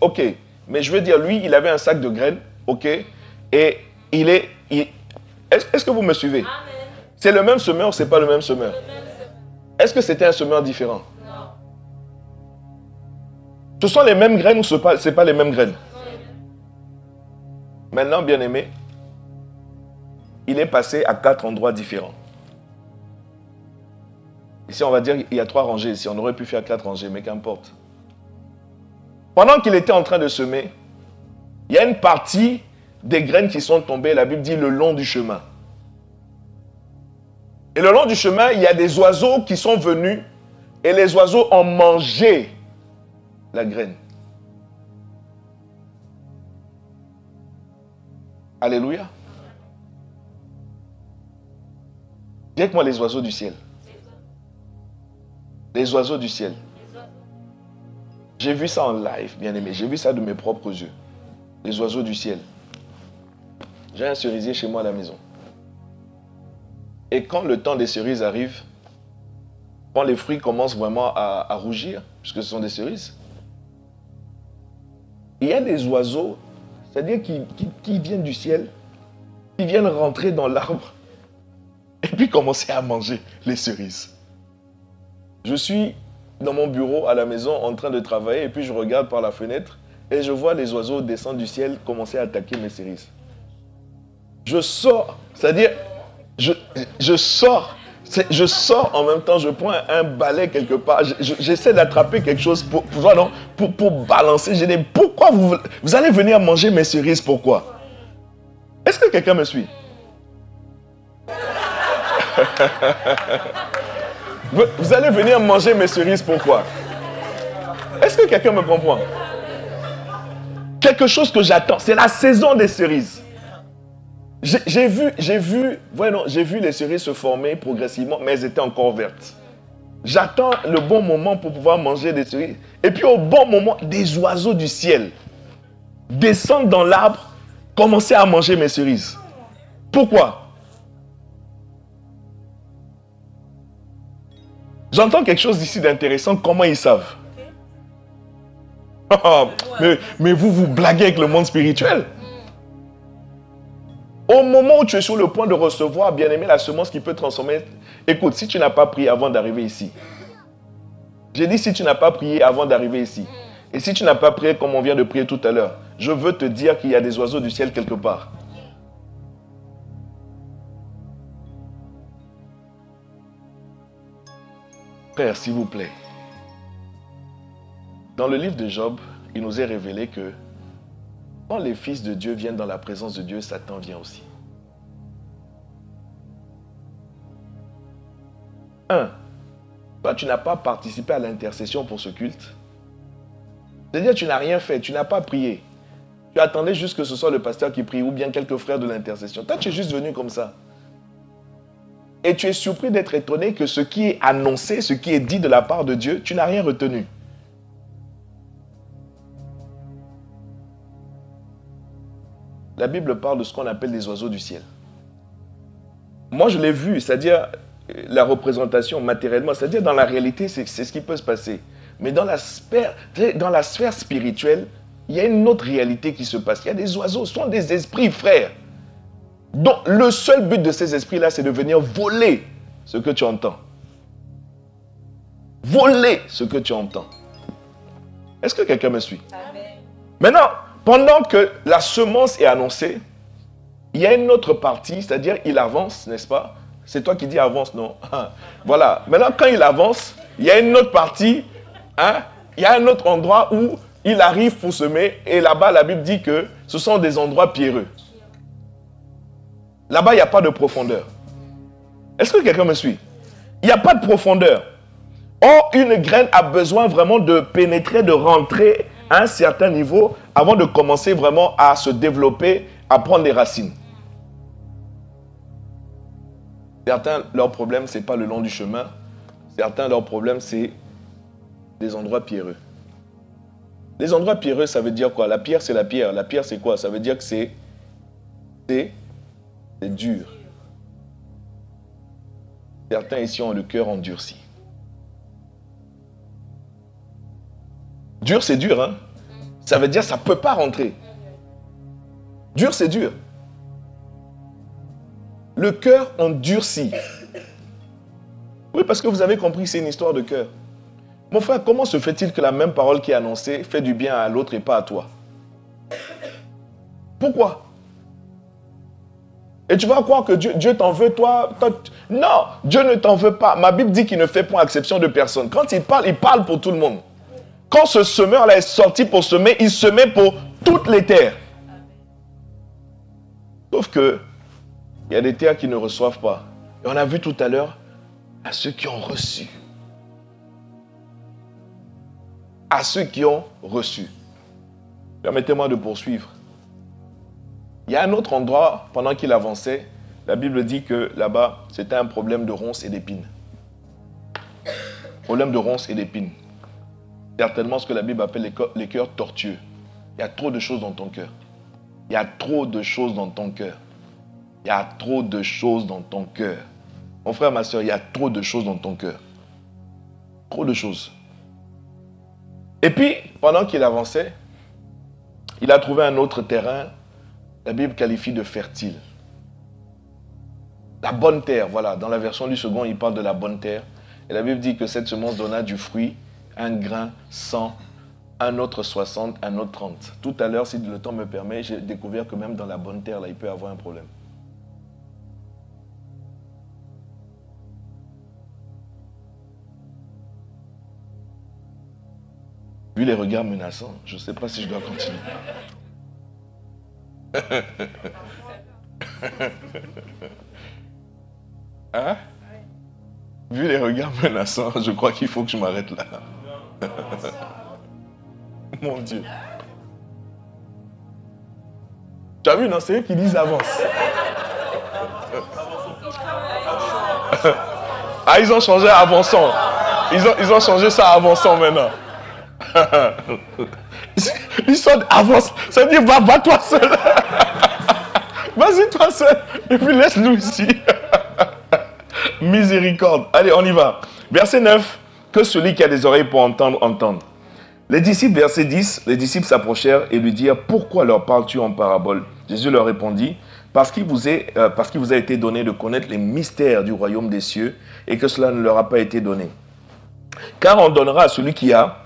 Ok, mais je veux dire, lui, il avait un sac de graines, ok, et est-ce que vous me suivez? C'est le même semeur ou ce n'est pas le même semeur? Est-ce que c'était un semeur différent? Non. Ce sont les mêmes graines ou ce n'est pas les mêmes graines? Maintenant, bien-aimés, il est passé à 4 endroits différents. Ici, on va dire qu'il y a 3 rangées. Ici, on aurait pu faire 4 rangées, mais qu'importe. Pendant qu'il était en train de semer, il y a une partie des graines qui sont tombées, la Bible dit, le long du chemin. Et le long du chemin, il y a des oiseaux qui sont venus et les oiseaux ont mangé la graine. Alléluia. Dis avec moi les oiseaux du ciel. Les oiseaux du ciel. J'ai vu ça en live, bien aimé. J'ai vu ça de mes propres yeux. Les oiseaux du ciel. J'ai un cerisier chez moi à la maison. Et quand le temps des cerises arrive, quand les fruits commencent vraiment à rougir, puisque ce sont des cerises, il y a des oiseaux, c'est-à-dire qui viennent du ciel, qui viennent rentrer dans l'arbre et puis commencer à manger les cerises. Je suis dans mon bureau à la maison en train de travailler et puis je regarde par la fenêtre et je vois les oiseaux descendre du ciel commencer à attaquer mes cerises. Je sors, c'est-à-dire, je sors en même temps, je prends un balai quelque part, j'essaie d'attraper quelque chose pour balancer. Je dis, pourquoi vous allez venir manger mes cerises, pourquoi? Est-ce que quelqu'un me suit? Vous allez venir manger mes cerises, pourquoi? Est-ce que quelqu'un me comprend? Quelque chose que j'attends, c'est la saison des cerises. J'ai vu les cerises se former progressivement, mais elles étaient encore vertes. J'attends le bon moment pour pouvoir manger des cerises. Et puis au bon moment, des oiseaux du ciel descendent dans l'arbre, commencer à manger mes cerises. Pourquoi? J'entends quelque chose ici d'intéressant. Comment ils savent? Mais vous blaguez avec le monde spirituel. Au moment où tu es sur le point de recevoir, bien aimé, la semence qui peut transformer... Écoute, si tu n'as pas prié avant d'arriver ici, j'ai dit si tu n'as pas prié avant d'arriver ici, et si tu n'as pas prié comme on vient de prier tout à l'heure, je veux te dire qu'il y a des oiseaux du ciel quelque part. Frère, s'il vous plaît, dans le livre de Job, il nous est révélé que quand les fils de Dieu viennent dans la présence de Dieu, Satan vient aussi. 1. Toi, tu n'as pas participé à l'intercession pour ce culte. C'est-à-dire tu n'as rien fait, tu n'as pas prié. Tu attendais juste que ce soit le pasteur qui prie ou bien quelques frères de l'intercession. Toi, tu es juste venu comme ça. Et tu es surpris d'être étonné que ce qui est annoncé, ce qui est dit de la part de Dieu, tu n'as rien retenu. La Bible parle de ce qu'on appelle les oiseaux du ciel. Moi, je l'ai vu, c'est-à-dire la représentation matériellement, c'est-à-dire dans la réalité, c'est ce qui peut se passer. Mais dans la sphère spirituelle, il y a une autre réalité qui se passe. Il y a des oiseaux, ce sont des esprits, frères. Donc, le seul but de ces esprits-là, c'est de venir voler ce que tu entends. Voler ce que tu entends. Est-ce que quelqu'un me suit? Amen. Maintenant, pendant que la semence est annoncée, il y a une autre partie, c'est-à-dire il avance, n'est-ce pas? C'est toi qui dis avance, non? Voilà. Maintenant, quand il avance, il y a une autre partie, il y a un autre endroit où il arrive pour semer, et là-bas, la Bible dit que ce sont des endroits pierreux. Là-bas, il n'y a pas de profondeur. Est-ce que quelqu'un me suit? Il n'y a pas de profondeur. Or, une graine a besoin vraiment de pénétrer, de rentrer à un certain niveau avant de commencer vraiment à se développer, à prendre des racines. Certains, leur problème, ce n'est pas le long du chemin. Certains, leur problème, c'est des endroits pierreux. Les endroits pierreux, ça veut dire quoi? La pierre, c'est la pierre. La pierre, c'est quoi? Ça veut dire que c'est dur. Certains ici ont le cœur endurci. Dur, c'est dur, hein? Ça veut dire que ça ne peut pas rentrer. Dur, c'est dur. Le cœur endurci. Oui, parce que vous avez compris que c'est une histoire de cœur. Mon frère, comment se fait-il que la même parole qui est annoncée fait du bien à l'autre et pas à toi? Pourquoi? Et tu vas croire que Dieu t'en veut, toi. Non, Dieu ne t'en veut pas. Ma Bible dit qu'il ne fait point exception de personne. Quand il parle pour tout le monde. Quand ce semeur-là est sorti pour semer, il semait pour toutes les terres. Sauf que, il y a des terres qui ne reçoivent pas. Et on a vu tout à l'heure, à ceux qui ont reçu. À ceux qui ont reçu. Permettez-moi de poursuivre. Il y a un autre endroit, pendant qu'il avançait, la Bible dit que là-bas, c'était un problème de ronces et d'épines. Problème de ronces et d'épines. Certainement ce que la Bible appelle les cœurs tortueux. Il y a trop de choses dans ton cœur. Il y a trop de choses dans ton cœur. Il y a trop de choses dans ton cœur. Mon frère, ma soeur, il y a trop de choses dans ton cœur. Trop de choses. Et puis, pendant qu'il avançait, il a trouvé un autre terrain. La Bible qualifie de fertile. La bonne terre, voilà. Dans la version du second, il parle de la bonne terre. Et la Bible dit que cette semence donna du fruit, un grain, 100, un autre 60, un autre 30. Tout à l'heure, si le temps me permet, j'ai découvert que même dans la bonne terre, là, il peut y avoir un problème. Vu les regards menaçants, je ne sais pas si je dois continuer. Hein? Vu les regards menaçants, je crois qu'il faut que je m'arrête là. Mon Dieu. Tu as vu, non? C'est eux qui disent avance. Ah, ils ont changé à avançant. Ils ont changé ça à avançant maintenant. Ils sont avance. Ça veut dire va toi seul. Vas-y toi seul. Et puis laisse-nous ici. Miséricorde. Allez, on y va. Verset 9. Que celui qui a des oreilles pour entendre, entende. Les disciples, verset 10, les disciples s'approchèrent et lui dirent, pourquoi leur parles-tu en parabole? Jésus leur répondit, parce qu'il vous a été donné de connaître les mystères du royaume des cieux et que cela ne leur a pas été donné. Car on donnera à celui qui a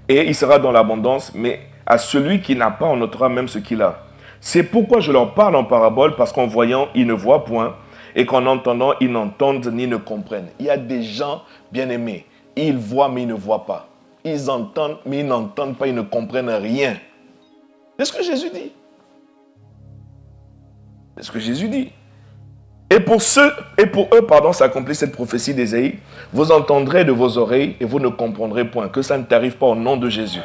et il sera dans l'abondance, mais à celui qui n'a pas, on notera même ce qu'il a. C'est pourquoi je leur parle en parabole, parce qu'en voyant, ils ne voient point, et qu'en entendant, ils n'entendent ni ne comprennent. Il y a des gens bien-aimés, ils voient mais ils ne voient pas. Ils entendent mais ils n'entendent pas, ils ne comprennent rien. C'est ce que Jésus dit. C'est ce que Jésus dit. Et pour eux, s'accomplit cette prophétie d'Ésaïe. Vous entendrez de vos oreilles et vous ne comprendrez point. Que ça ne t'arrive pas au nom de Jésus.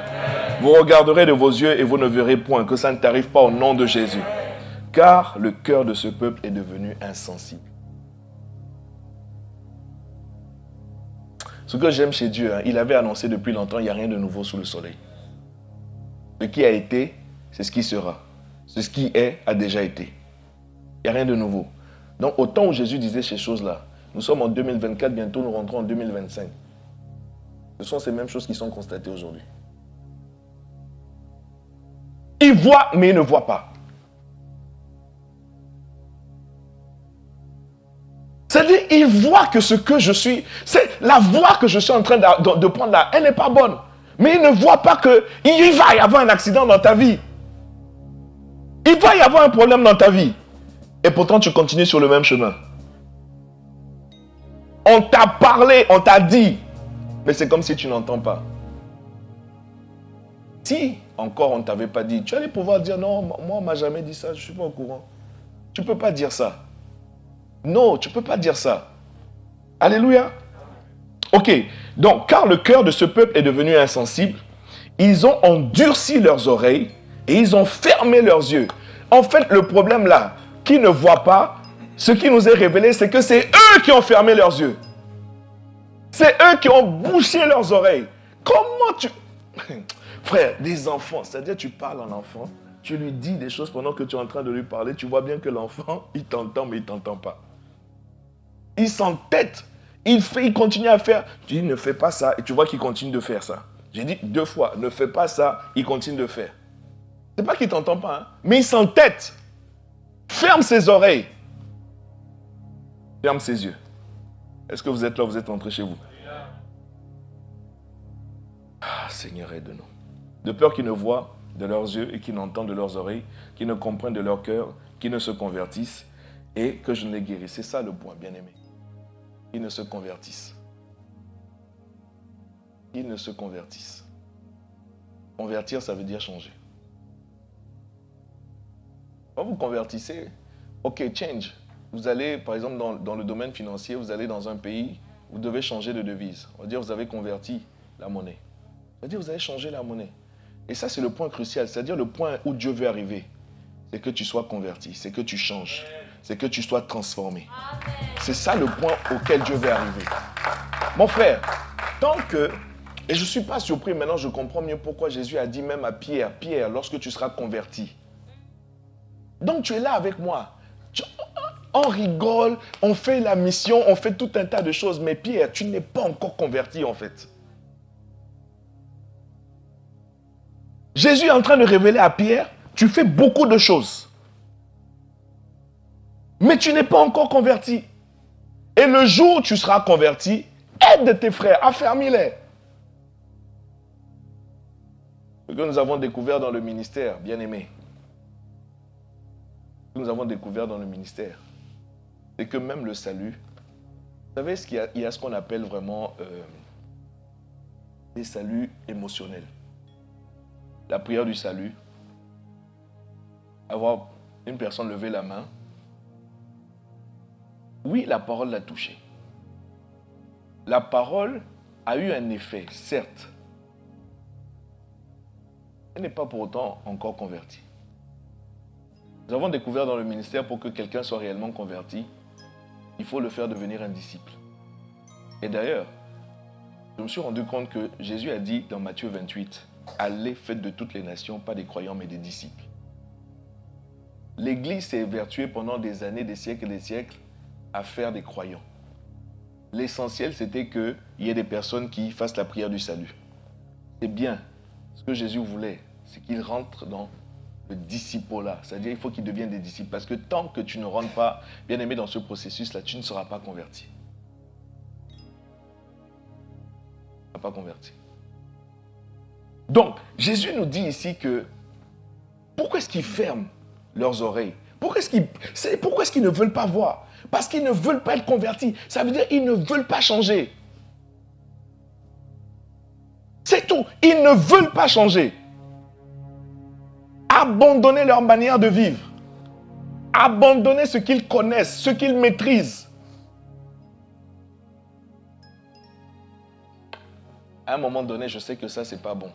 Vous regarderez de vos yeux et vous ne verrez point. Que ça ne t'arrive pas au nom de Jésus. Car le cœur de ce peuple est devenu insensible. Ce que j'aime chez Dieu, il avait annoncé depuis longtemps, il n'y a rien de nouveau sous le soleil. Ce qui a été, c'est ce qui sera. Ce qui est, a déjà été. Il n'y a rien de nouveau. Donc, au temps où Jésus disait ces choses-là, nous sommes en 2024, bientôt nous rentrons en 2025. Ce sont ces mêmes choses qui sont constatées aujourd'hui. Ils voient, mais ils ne voient pas. C'est-à-dire, ils voient que ce que je suis, c'est la voie que je suis en train de prendre là, elle n'est pas bonne. Mais ils ne voient pas qu'il va y avoir un accident dans ta vie. Il va y avoir un problème dans ta vie. Et pourtant, tu continues sur le même chemin. On t'a parlé, on t'a dit. Mais c'est comme si tu n'entends pas. Si encore on ne t'avait pas dit, tu allais pouvoir dire non, moi on ne m'a jamais dit ça, je ne suis pas au courant. Tu ne peux pas dire ça. Non, tu ne peux pas dire ça. Alléluia. Ok, donc car le cœur de ce peuple est devenu insensible, ils ont endurci leurs oreilles et ils ont fermé leurs yeux. En fait, le problème là, qui ne voient pas, ce qui nous est révélé, c'est que c'est eux qui ont fermé leurs yeux. C'est eux qui ont bouché leurs oreilles. Comment tu... Frère, des enfants, c'est-à-dire tu parles à un enfant, tu lui dis des choses pendant que tu es en train de lui parler, tu vois bien que l'enfant, il t'entend mais il ne t'entend pas. Il s'entête, il continue à faire. Tu dis ne fais pas ça et tu vois qu'il continue de faire ça. J'ai dit 2 fois, ne fais pas ça, il continue de faire. C'est pas qu'il ne t'entend pas, hein, mais il s'entête. Ferme ses oreilles. Ferme ses yeux. Est-ce que vous êtes là, vous êtes entré chez vous? Ah, Seigneur, aide-nous. De peur qu'ils ne voient de leurs yeux et qu'ils n'entendent de leurs oreilles, qu'ils ne comprennent de leur cœur, qu'ils ne se convertissent et que je ne les guéris. C'est ça le point, bien-aimé. Ils ne se convertissent. Ils ne se convertissent. Convertir, ça veut dire changer. Quand vous convertissez, ok, change. Vous allez, par exemple, dans le domaine financier, vous allez dans un pays, vous devez changer de devise. On va dire, vous avez converti la monnaie. Ça veut dire, vous avez changé la monnaie. Et ça, c'est le point crucial. C'est-à-dire le point où Dieu veut arriver. C'est que tu sois converti, c'est que tu changes, c'est que tu sois transformé. C'est ça le point auquel Dieu veut arriver. Mon frère, tant que... Et je ne suis pas surpris, maintenant je comprends mieux pourquoi Jésus a dit même à Pierre, Pierre, lorsque tu seras converti. Donc tu es là avec moi. On rigole, on fait la mission, on fait tout un tas de choses. Mais Pierre, tu n'es pas encore converti en fait. Jésus est en train de révéler à Pierre, tu fais beaucoup de choses. Mais tu n'es pas encore converti. Et le jour où tu seras converti, aide tes frères, affermis-les. Ce que nous avons découvert dans le ministère, bien-aimé, ce que nous avons découvert dans le ministère, c'est que même le salut, vous savez, il y a ce qu'on appelle vraiment des saluts émotionnels. La prière du salut, avoir une personne lever la main, oui, la parole l'a touché. La parole a eu un effet, certes. Elle n'est pas pour autant encore convertie. Nous avons découvert dans le ministère, pour que quelqu'un soit réellement converti, il faut le faire devenir un disciple. Et d'ailleurs, je me suis rendu compte que Jésus a dit dans Matthieu 28, « Allez, faites de toutes les nations, pas des croyants, mais des disciples. » L'Église s'est évertuée pendant des années, des siècles et des siècles à faire des croyants. L'essentiel, c'était qu'il y ait des personnes qui fassent la prière du salut. C'est bien. Ce que Jésus voulait, c'est qu'ils rentrent dans le disciple-là. C'est-à-dire qu'il faut qu'ils deviennent des disciples. Parce que tant que tu ne rentres pas, bien aimé, dans ce processus-là, tu ne seras pas converti. Tu ne seras pas converti. Donc, Jésus nous dit ici que pourquoi est-ce qu'ils ferment leurs oreilles? Pourquoi est-ce qu'ils ne veulent pas voir? Parce qu'ils ne veulent pas être convertis. Ça veut dire qu'ils ne veulent pas changer. C'est tout. Ils ne veulent pas changer. Abandonner leur manière de vivre. Abandonner ce qu'ils connaissent, ce qu'ils maîtrisent. À un moment donné, je sais que ça, c'est pas bon.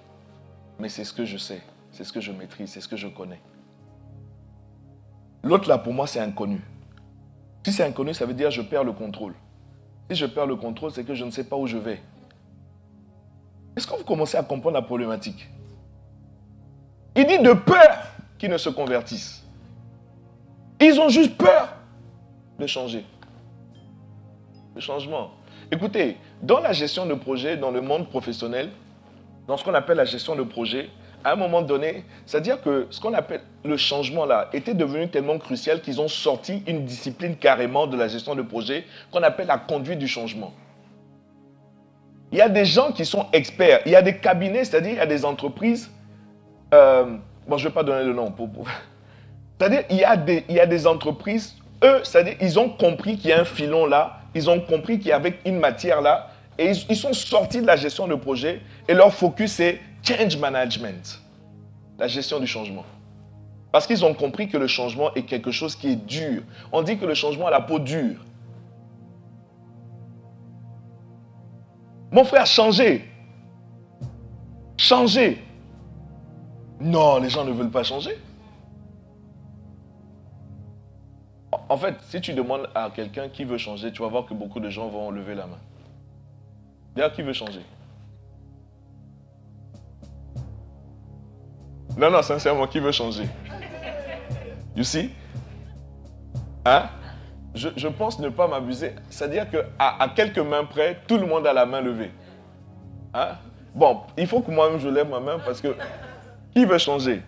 Mais c'est ce que je sais. C'est ce que je maîtrise. C'est ce que je connais. L'autre là, pour moi, c'est inconnu. Si c'est inconnu, ça veut dire que je perds le contrôle. Si je perds le contrôle, c'est que je ne sais pas où je vais. Est-ce que vous commencez à comprendre la problématique? Il dit de peur qu'ils ne se convertissent. Ils ont juste peur de changer. Le changement. Écoutez, dans la gestion de projet, dans le monde professionnel, dans ce qu'on appelle la gestion de projet, à un moment donné, c'est-à-dire que ce qu'on appelle le changement là était devenu tellement crucial qu'ils ont sorti une discipline carrément de la gestion de projet qu'on appelle la conduite du changement. Il y a des gens qui sont experts, il y a des cabinets, c'est-à-dire il y a des entreprises, bon je ne vais pas donner le nom, c'est-à-dire il y a des entreprises, eux, c'est-à-dire ils ont compris qu'il y a un filon là, ils ont compris qu'il y avait une matière là, et ils sont sortis de la gestion de projet et leur focus c'est change management, la gestion du changement. Parce qu'ils ont compris que le changement est quelque chose qui est dur. On dit que le changement a la peau dure. Mon frère, changez. Changez. Non, les gens ne veulent pas changer. En fait, si tu demandes à quelqu'un qui veut changer, tu vas voir que beaucoup de gens vont lever la main. D'ailleurs, qui veut changer? Non, non, sincèrement, qui veut changer? You see? Hein? Je pense ne pas m'abuser. C'est-à-dire qu'à quelques mains près, tout le monde a la main levée. Hein? Bon, il faut que moi-même je lève ma main parce que qui veut changer?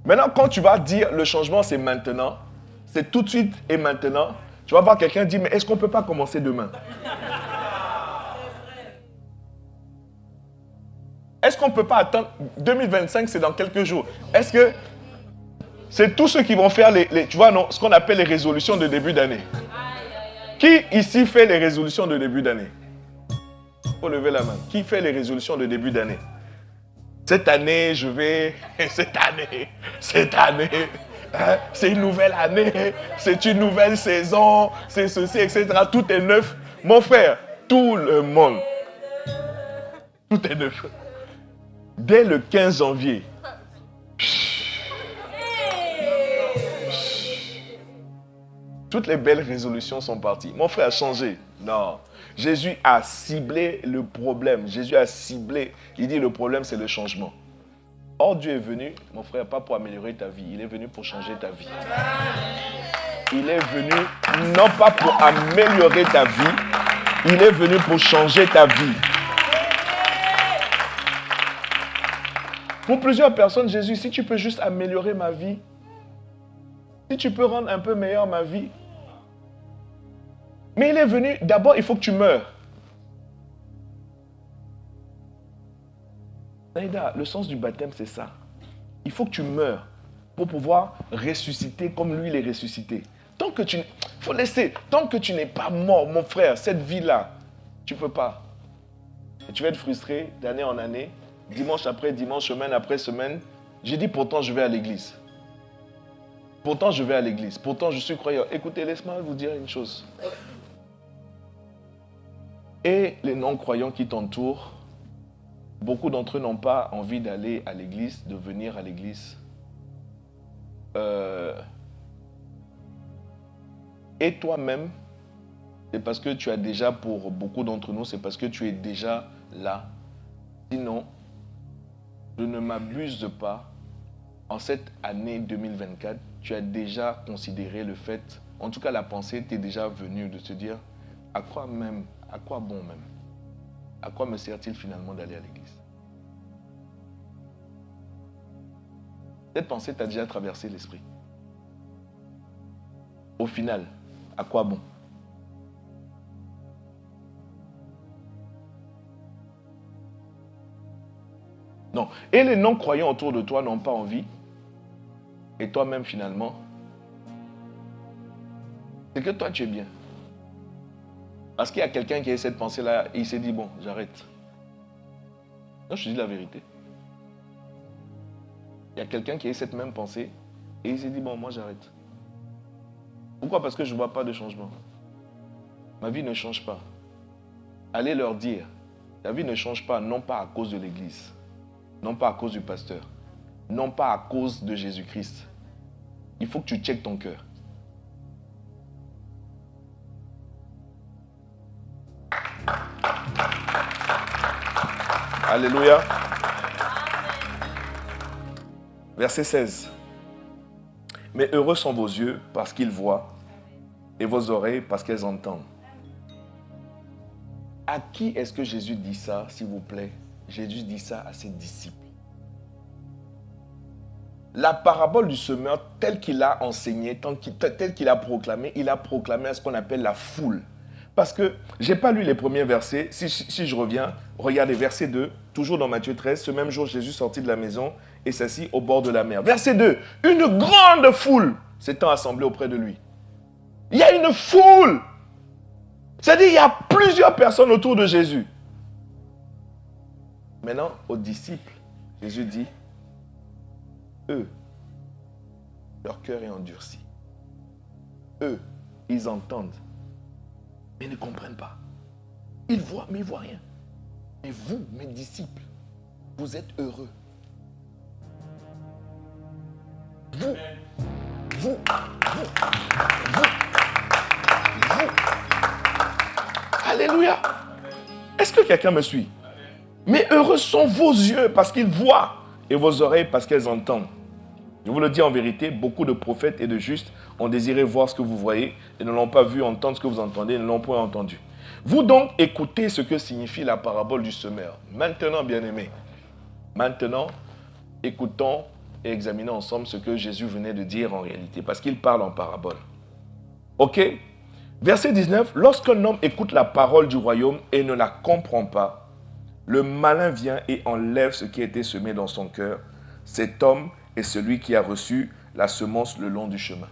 Maintenant, quand tu vas dire le changement c'est maintenant, c'est tout de suite et maintenant, tu vas voir quelqu'un dire mais est-ce qu'on ne peut pas commencer demain? Est-ce qu'on ne peut pas attendre 2025, c'est dans quelques jours? Est-ce que... c'est tous ceux qui vont faire tu vois, non, ce qu'on appelle les résolutions de début d'année. Qui ici fait les résolutions de début d'année? Il faut lever la main. Qui fait les résolutions de début d'année? Cette année, je vais... Cette année, hein, c'est une nouvelle année, c'est une nouvelle saison, c'est ceci, etc. Tout est neuf. Mon frère, tout le monde, tout est neuf. Dès le 15 janvier, toutes les belles résolutions sont parties. Mon frère a changé. Non. Jésus a ciblé le problème. Jésus a ciblé. Il dit le problème, c'est le changement. Or, Dieu est venu, mon frère, pas pour améliorer ta vie. Il est venu pour changer ta vie. Il est venu non pas pour améliorer ta vie. Il est venu pour changer ta vie. Pour plusieurs personnes, Jésus, si tu peux juste améliorer ma vie, si tu peux rendre un peu meilleure ma vie. Mais il est venu, d'abord, il faut que tu meurs. Naïda, le sens du baptême, c'est ça. Il faut que tu meurs pour pouvoir ressusciter comme lui, il est ressuscité. Tant que tu... faut laisser. Tant que tu n'es pas mort, mon frère, cette vie-là, tu ne peux pas. Et tu vas être frustré d'année en année, dimanche après dimanche, semaine après semaine. J'ai dit pourtant, je vais à l'église. Pourtant, je vais à l'église. Pourtant, je suis croyant. Écoutez, laisse-moi vous dire une chose. Et les non-croyants qui t'entourent, beaucoup d'entre eux n'ont pas envie d'aller à l'église, de venir à l'église. Et toi-même, c'est parce que tu as déjà, pour beaucoup d'entre nous, c'est parce que tu es déjà là. Sinon, je ne m'abuse pas, en cette année 2024, tu as déjà considéré le fait, en tout cas la pensée t'est déjà venue de te dire, à quoi même, à quoi bon même? À quoi me sert-il finalement d'aller à l'église? Cette pensée t'a déjà traversé l'esprit. Au final, à quoi bon? Non. Et les non-croyants autour de toi n'ont pas envie. Et toi-même, finalement, c'est que toi, tu es bien. Parce qu'il y a quelqu'un qui a cette pensée-là, et il s'est dit, bon, j'arrête. Non, je te dis la vérité. Il y a quelqu'un qui a cette même pensée, et il s'est dit, bon, moi, j'arrête. Pourquoi? Parce que je ne vois pas de changement. Ma vie ne change pas. Allez leur dire, ta vie ne change pas, non pas à cause de l'église, non pas à cause du pasteur, non pas à cause de Jésus-Christ. Il faut que tu checkes ton cœur. Alléluia. Verset 16. Mais heureux sont vos yeux parce qu'ils voient et vos oreilles parce qu'elles entendent. À qui est-ce que Jésus dit ça, s'il vous plaît? Jésus dit ça à ses disciples. La parabole du semeur, telle qu'il a enseigné, telle qu'il a proclamé, il a proclamé à ce qu'on appelle la foule. Parce que je n'ai pas lu les premiers versets. Si je reviens, regardez verset 2, toujours dans Matthieu 13. Ce même jour, Jésus sortit de la maison et s'assit au bord de la mer. Verset 2, une grande foule s'étant assemblée auprès de lui. Il y a une foule. C'est-à-dire, il y a plusieurs personnes autour de Jésus. Maintenant, aux disciples, Jésus dit, eux, leur cœur est endurci. Eux, ils entendent, mais ils ne comprennent pas. Ils voient, mais ils ne voient rien. Mais vous, mes disciples, vous êtes heureux. Vous. Alléluia. Est-ce que quelqu'un me suit? Mais heureux sont vos yeux parce qu'ils voient et vos oreilles parce qu'elles entendent. Je vous le dis en vérité, beaucoup de prophètes et de justes ont désiré voir ce que vous voyez et ne l'ont pas vu, entendre ce que vous entendez et ne l'ont point entendu. Vous donc écoutez ce que signifie la parabole du semeur. Maintenant, bien-aimés, maintenant, écoutons et examinons ensemble ce que Jésus venait de dire en réalité, parce qu'il parle en parabole. Ok? Verset 19, lorsqu'un homme écoute la parole du royaume et ne la comprend pas, le malin vient et enlève ce qui a été semé dans son cœur. Cet homme est celui qui a reçu la semence le long du chemin.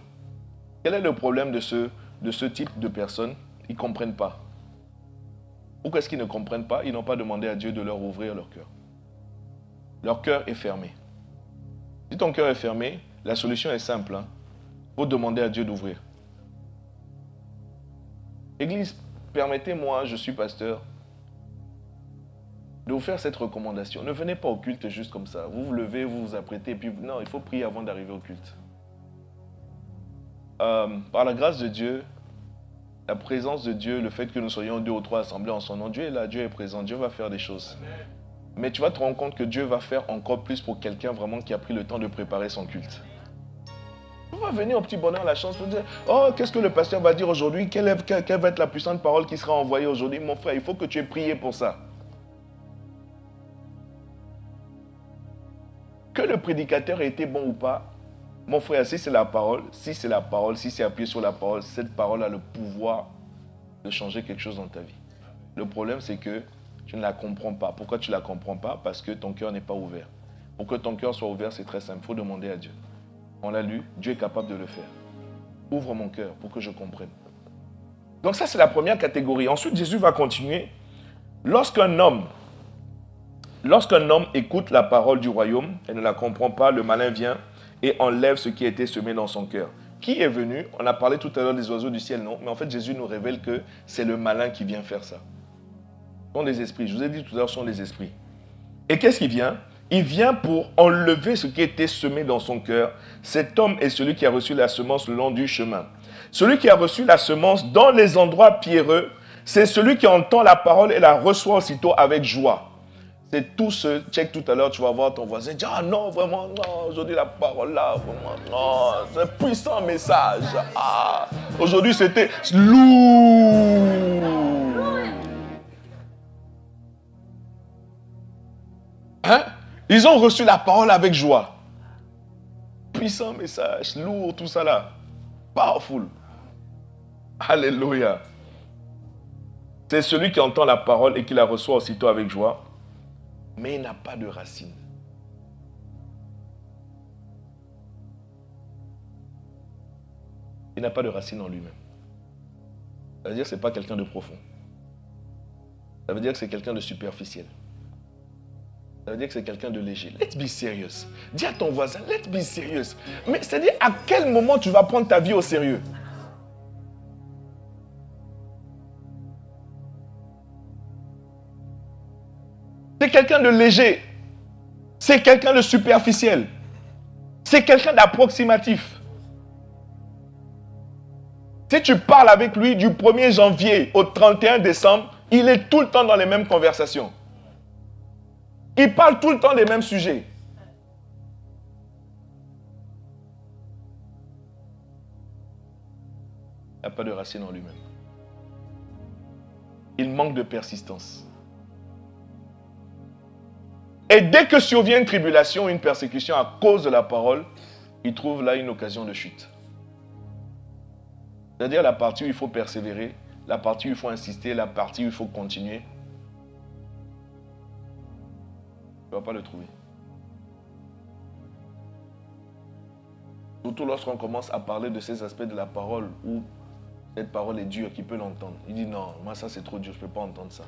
Quel est le problème de ce type de personnes? Ils ne comprennent pas. Pourquoi est-ce qu'ils ne comprennent pas? Ils n'ont pas demandé à Dieu de leur ouvrir leur cœur. Leur cœur est fermé. Si ton cœur est fermé, la solution est simple. Il faut demander à Dieu d'ouvrir. Église, permettez-moi, je suis pasteur, de vous faire cette recommandation. Ne venez pas au culte juste comme ça. Vous vous levez, vous vous apprêtez, et puis non, il faut prier avant d'arriver au culte. Par la grâce de Dieu, la présence de Dieu, le fait que nous soyons 2 ou 3 assemblés en son nom, Dieu est là, Dieu est présent, Dieu va faire des choses. Mais tu vas te rendre compte que Dieu va faire encore plus pour quelqu'un vraiment qui a pris le temps de préparer son culte. On va venir au petit bonheur la chance de dire, oh, qu'est-ce que le pasteur va dire aujourd'hui? Quelle va être la puissante parole qui sera envoyée aujourd'hui? Mon frère, il faut que tu aies prié pour ça. Que le prédicateur ait été bon ou pas, mon frère, si c'est la parole, si c'est appuyé sur la parole, cette parole a le pouvoir de changer quelque chose dans ta vie. Le problème, c'est que tu ne la comprends pas. Pourquoi tu ne la comprends pas? Parce que ton cœur n'est pas ouvert. Pour que ton cœur soit ouvert, c'est très simple. Il faut demander à Dieu. On l'a lu, Dieu est capable de le faire. Ouvre mon cœur pour que je comprenne. Donc ça, c'est la première catégorie. Ensuite, Jésus va continuer. Lorsqu'un homme écoute la parole du royaume et ne la comprend pas, le malin vient et enlève ce qui a été semé dans son cœur. Qui est venu? On a parlé tout à l'heure des oiseaux du ciel, non? Mais en fait, Jésus nous révèle que c'est le malin qui vient faire ça. Ce sont les esprits. Je vous ai dit tout à l'heure, ce sont les esprits. Et qu'est-ce qui vient? Il vient pour enlever ce qui a été semé dans son cœur. Cet homme est celui qui a reçu la semence le long du chemin. Celui qui a reçu la semence dans les endroits pierreux, c'est celui qui entend la parole et la reçoit aussitôt avec joie. C'est tout ce check tout à l'heure, tu vas voir ton voisin dire, ah non, vraiment, non, aujourd'hui la parole là, vraiment, non, c'est un puissant message. Ah, aujourd'hui c'était lourd. Hein? Ils ont reçu la parole avec joie. Puissant message, lourd, tout ça là. Powerful. Alléluia. C'est celui qui entend la parole et qui la reçoit aussitôt avec joie. Mais il n'a pas de racine. Il n'a pas de racine en lui-même. Ça veut dire que ce n'est pas quelqu'un de profond. Ça veut dire que c'est quelqu'un de superficiel. Ça veut dire que c'est quelqu'un de léger. Let's be serious. Dis à ton voisin, let's be serious. Mais c'est-à-dire, à quel moment tu vas prendre ta vie au sérieux? C'est quelqu'un de léger. C'est quelqu'un de superficiel. C'est quelqu'un d'approximatif. Si tu parles avec lui du 1er janvier au 31 décembre, il est tout le temps dans les mêmes conversations. Il parle tout le temps des mêmes sujets. Il n'a pas de racine en lui-même. Il manque de persistance. Et dès que survient une tribulation, une persécution à cause de la parole, il trouve là une occasion de chute. C'est-à-dire la partie où il faut persévérer, la partie où il faut insister, la partie où il faut continuer. Tu ne vas pas le trouver. Surtout lorsqu'on commence à parler de ces aspects de la parole où cette parole est dure, qui peut l'entendre. Il dit non, moi ça c'est trop dur, je ne peux pas entendre ça.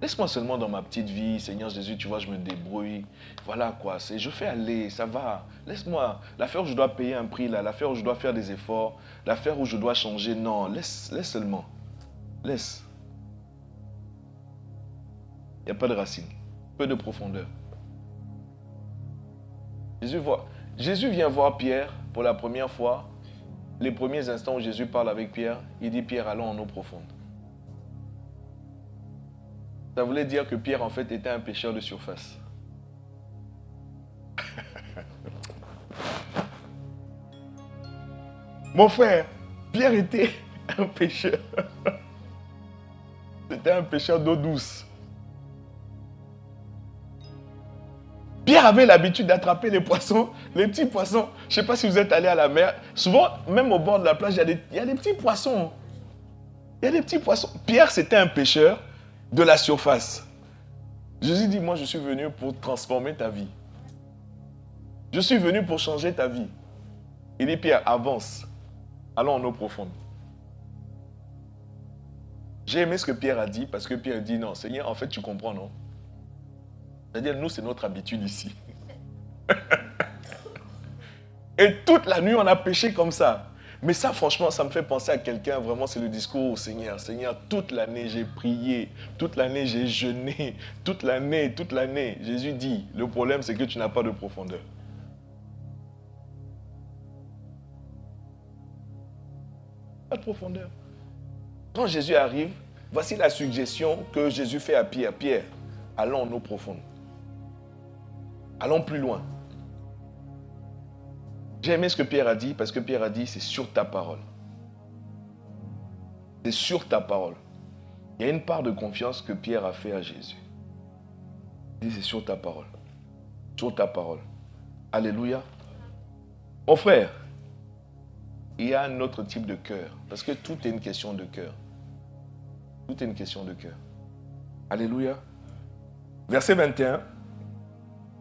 Laisse-moi seulement dans ma petite vie, Seigneur Jésus, tu vois, je me débrouille. Voilà quoi, je fais aller, ça va. Laisse-moi, l'affaire où je dois payer un prix, là, l'affaire où je dois faire des efforts, l'affaire où je dois changer, non, laisse seulement. Laisse. Il n'y a pas de racine, peu de profondeur. Jésus vient voir Pierre pour la première fois. Les premiers instants où Jésus parle avec Pierre, il dit, Pierre, allons en eau profonde. Ça voulait dire que Pierre, en fait, était un pêcheur de surface. Mon frère, Pierre était un pêcheur. C'était un pêcheur d'eau douce. Pierre avait l'habitude d'attraper les poissons, les petits poissons. Je ne sais pas si vous êtes allé à la mer. Souvent, même au bord de la plage, il y a des petits poissons. Il y a des petits poissons. Pierre, c'était un pêcheur de la surface. Jésus dit, moi je suis venu pour transformer ta vie. Je suis venu pour changer ta vie. Il dit, Pierre, avance. Allons en eau profonde. J'ai aimé ce que Pierre a dit, parce que Pierre dit, non, Seigneur, en fait, tu comprends, non? C'est-à-dire, nous, c'est notre habitude ici. Et toute la nuit, on a péché comme ça. Mais ça, franchement, ça me fait penser à quelqu'un, vraiment, c'est le discours au Seigneur. Seigneur, toute l'année, j'ai prié, toute l'année, j'ai jeûné, toute l'année. Jésus dit, le problème, c'est que tu n'as pas de profondeur. Pas de profondeur. Quand Jésus arrive, voici la suggestion que Jésus fait à Pierre. Pierre, allons en eau profonde. Allons plus loin. J'ai aimé ce que Pierre a dit, parce que Pierre a dit, c'est sur ta parole. C'est sur ta parole. Il y a une part de confiance que Pierre a fait à Jésus. Il dit, c'est sur ta parole. Sur ta parole. Alléluia. Mon frère, il y a un autre type de cœur, parce que tout est une question de cœur. Tout est une question de cœur. Alléluia. Verset 21.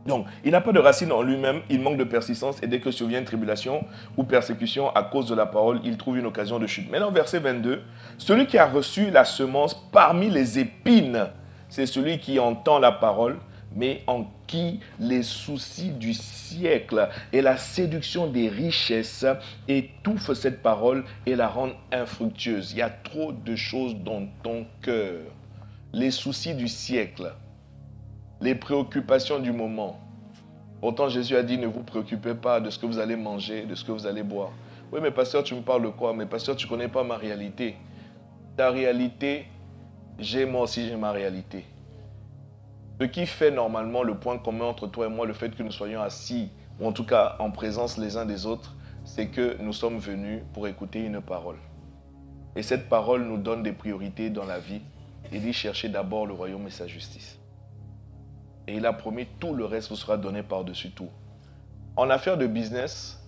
Donc, il n'a pas de racine en lui-même, il manque de persistance et dès que survient une tribulation ou persécution à cause de la parole, il trouve une occasion de chute. Maintenant, verset 22, celui qui a reçu la semence parmi les épines, c'est celui qui entend la parole, mais en qui les soucis du siècle et la séduction des richesses étouffent cette parole et la rendent infructueuse. Il y a trop de choses dans ton cœur. Les soucis du siècle. Les préoccupations du moment. Pourtant, Jésus a dit, ne vous préoccupez pas de ce que vous allez manger, de ce que vous allez boire. Oui, mais pasteur, tu me parles de quoi? Mais pasteur, tu ne connais pas ma réalité. Ta réalité, moi aussi j'ai ma réalité. Ce qui fait normalement le point commun entre toi et moi, le fait que nous soyons assis, ou en tout cas en présence les uns des autres, c'est que nous sommes venus pour écouter une parole. Et cette parole nous donne des priorités dans la vie. Il dit, cherchez d'abord le royaume et sa justice. Et il a promis, tout le reste vous sera donné par-dessus tout. En affaires de business,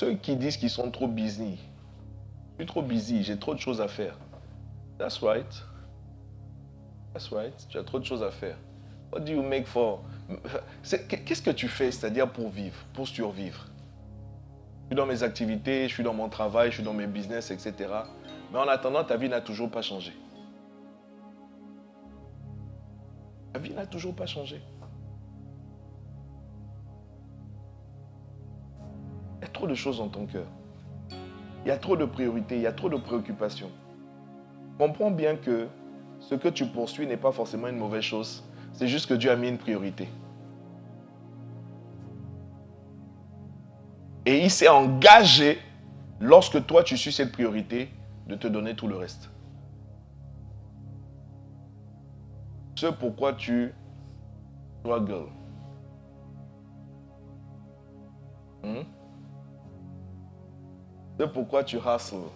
ceux qui disent qu'ils sont trop busy, je suis trop busy, j'ai trop de choses à faire. That's right. That's right. Tu as trop de choses à faire. What do you make for? Qu'est-ce que tu fais, c'est-à-dire pour vivre, pour survivre? Je suis dans mes activités, je suis dans mon travail, je suis dans mes business, etc. Mais en attendant, ta vie n'a toujours pas changé. Ta vie n'a toujours pas changé. Il y a trop de choses dans ton cœur. Il y a trop de priorités, il y a trop de préoccupations. Comprends bien que ce que tu poursuis n'est pas forcément une mauvaise chose. C'est juste que Dieu a mis une priorité. Et il s'est engagé, lorsque toi tu suis cette priorité, de te donner tout le reste. Ce pourquoi tu struggles. Ce pourquoi tu hustles.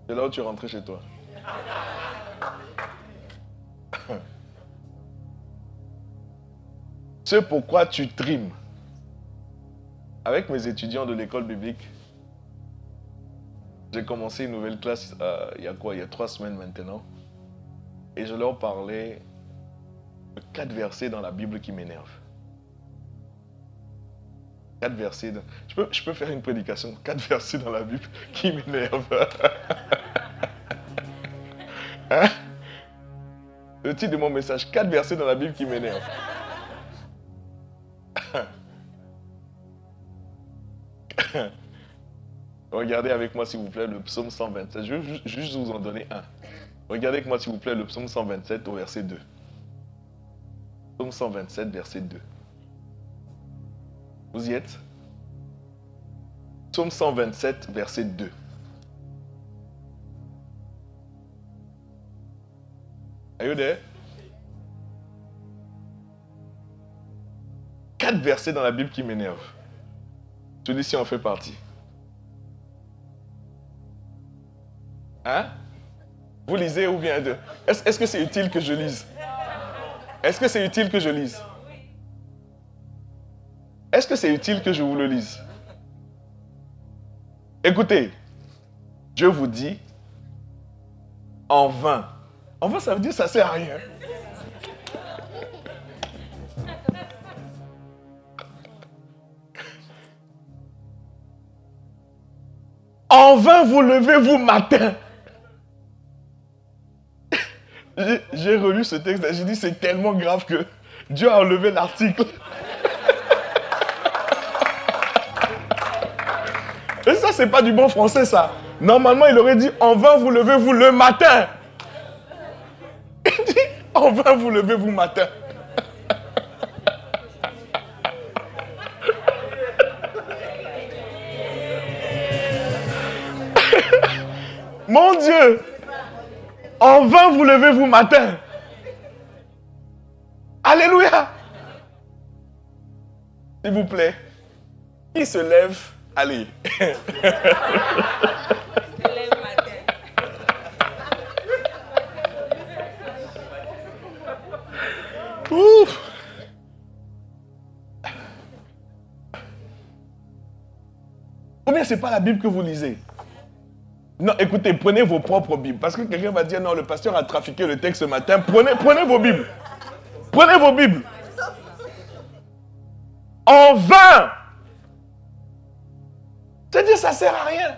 C'est là où tu es rentré chez toi. Ce pourquoi tu trimes. Avec mes étudiants de l'école biblique, j'ai commencé une nouvelle classe il y a 3 semaines maintenant. Et je leur parlais de 4 versets dans la Bible qui m'énervent. 4 versets. Je peux faire une prédication. 4 versets dans la Bible qui m'énervent. Hein? Le titre de mon message, 4 versets dans la Bible qui m'énervent. Regardez avec moi s'il vous plaît le psaume 127. Je vais juste vous en donner un. Regardez avec moi s'il vous plaît le psaume 127 au verset 2. Psaume 127 verset 2. Vous y êtes? Psaume 127 verset 2. Are you there? 4 versets dans la Bible qui m'énervent. Celui-ci en fait partie. Hein? Vous lisez ou bien deux? Est-ce que c'est utile que je lise? Est-ce que c'est utile que je lise? Est-ce que c'est utile que je vous le lise? Écoutez, Dieu vous dit, en vain, ça veut dire que ça ne sert à rien. En vain vous levez-vous matin. J'ai relu ce texte, j'ai dit c'est tellement grave que Dieu a enlevé l'article. Et ça, c'est pas du bon français, ça. Normalement, il aurait dit en vain vous levez-vous le matin. Il dit en vain vous levez-vous matin. Mon Dieu, en vain vous levez-vous matin. Alléluia. S'il vous plaît, qui se lève, allez. Ouf. Ou bien c'est pas la Bible que vous lisez. Non, écoutez, prenez vos propres Bibles. Parce que quelqu'un va dire, non, le pasteur a trafiqué le texte ce matin. Prenez vos Bibles. Prenez vos Bibles. En vain. C'est-à-dire, ça ne sert à rien.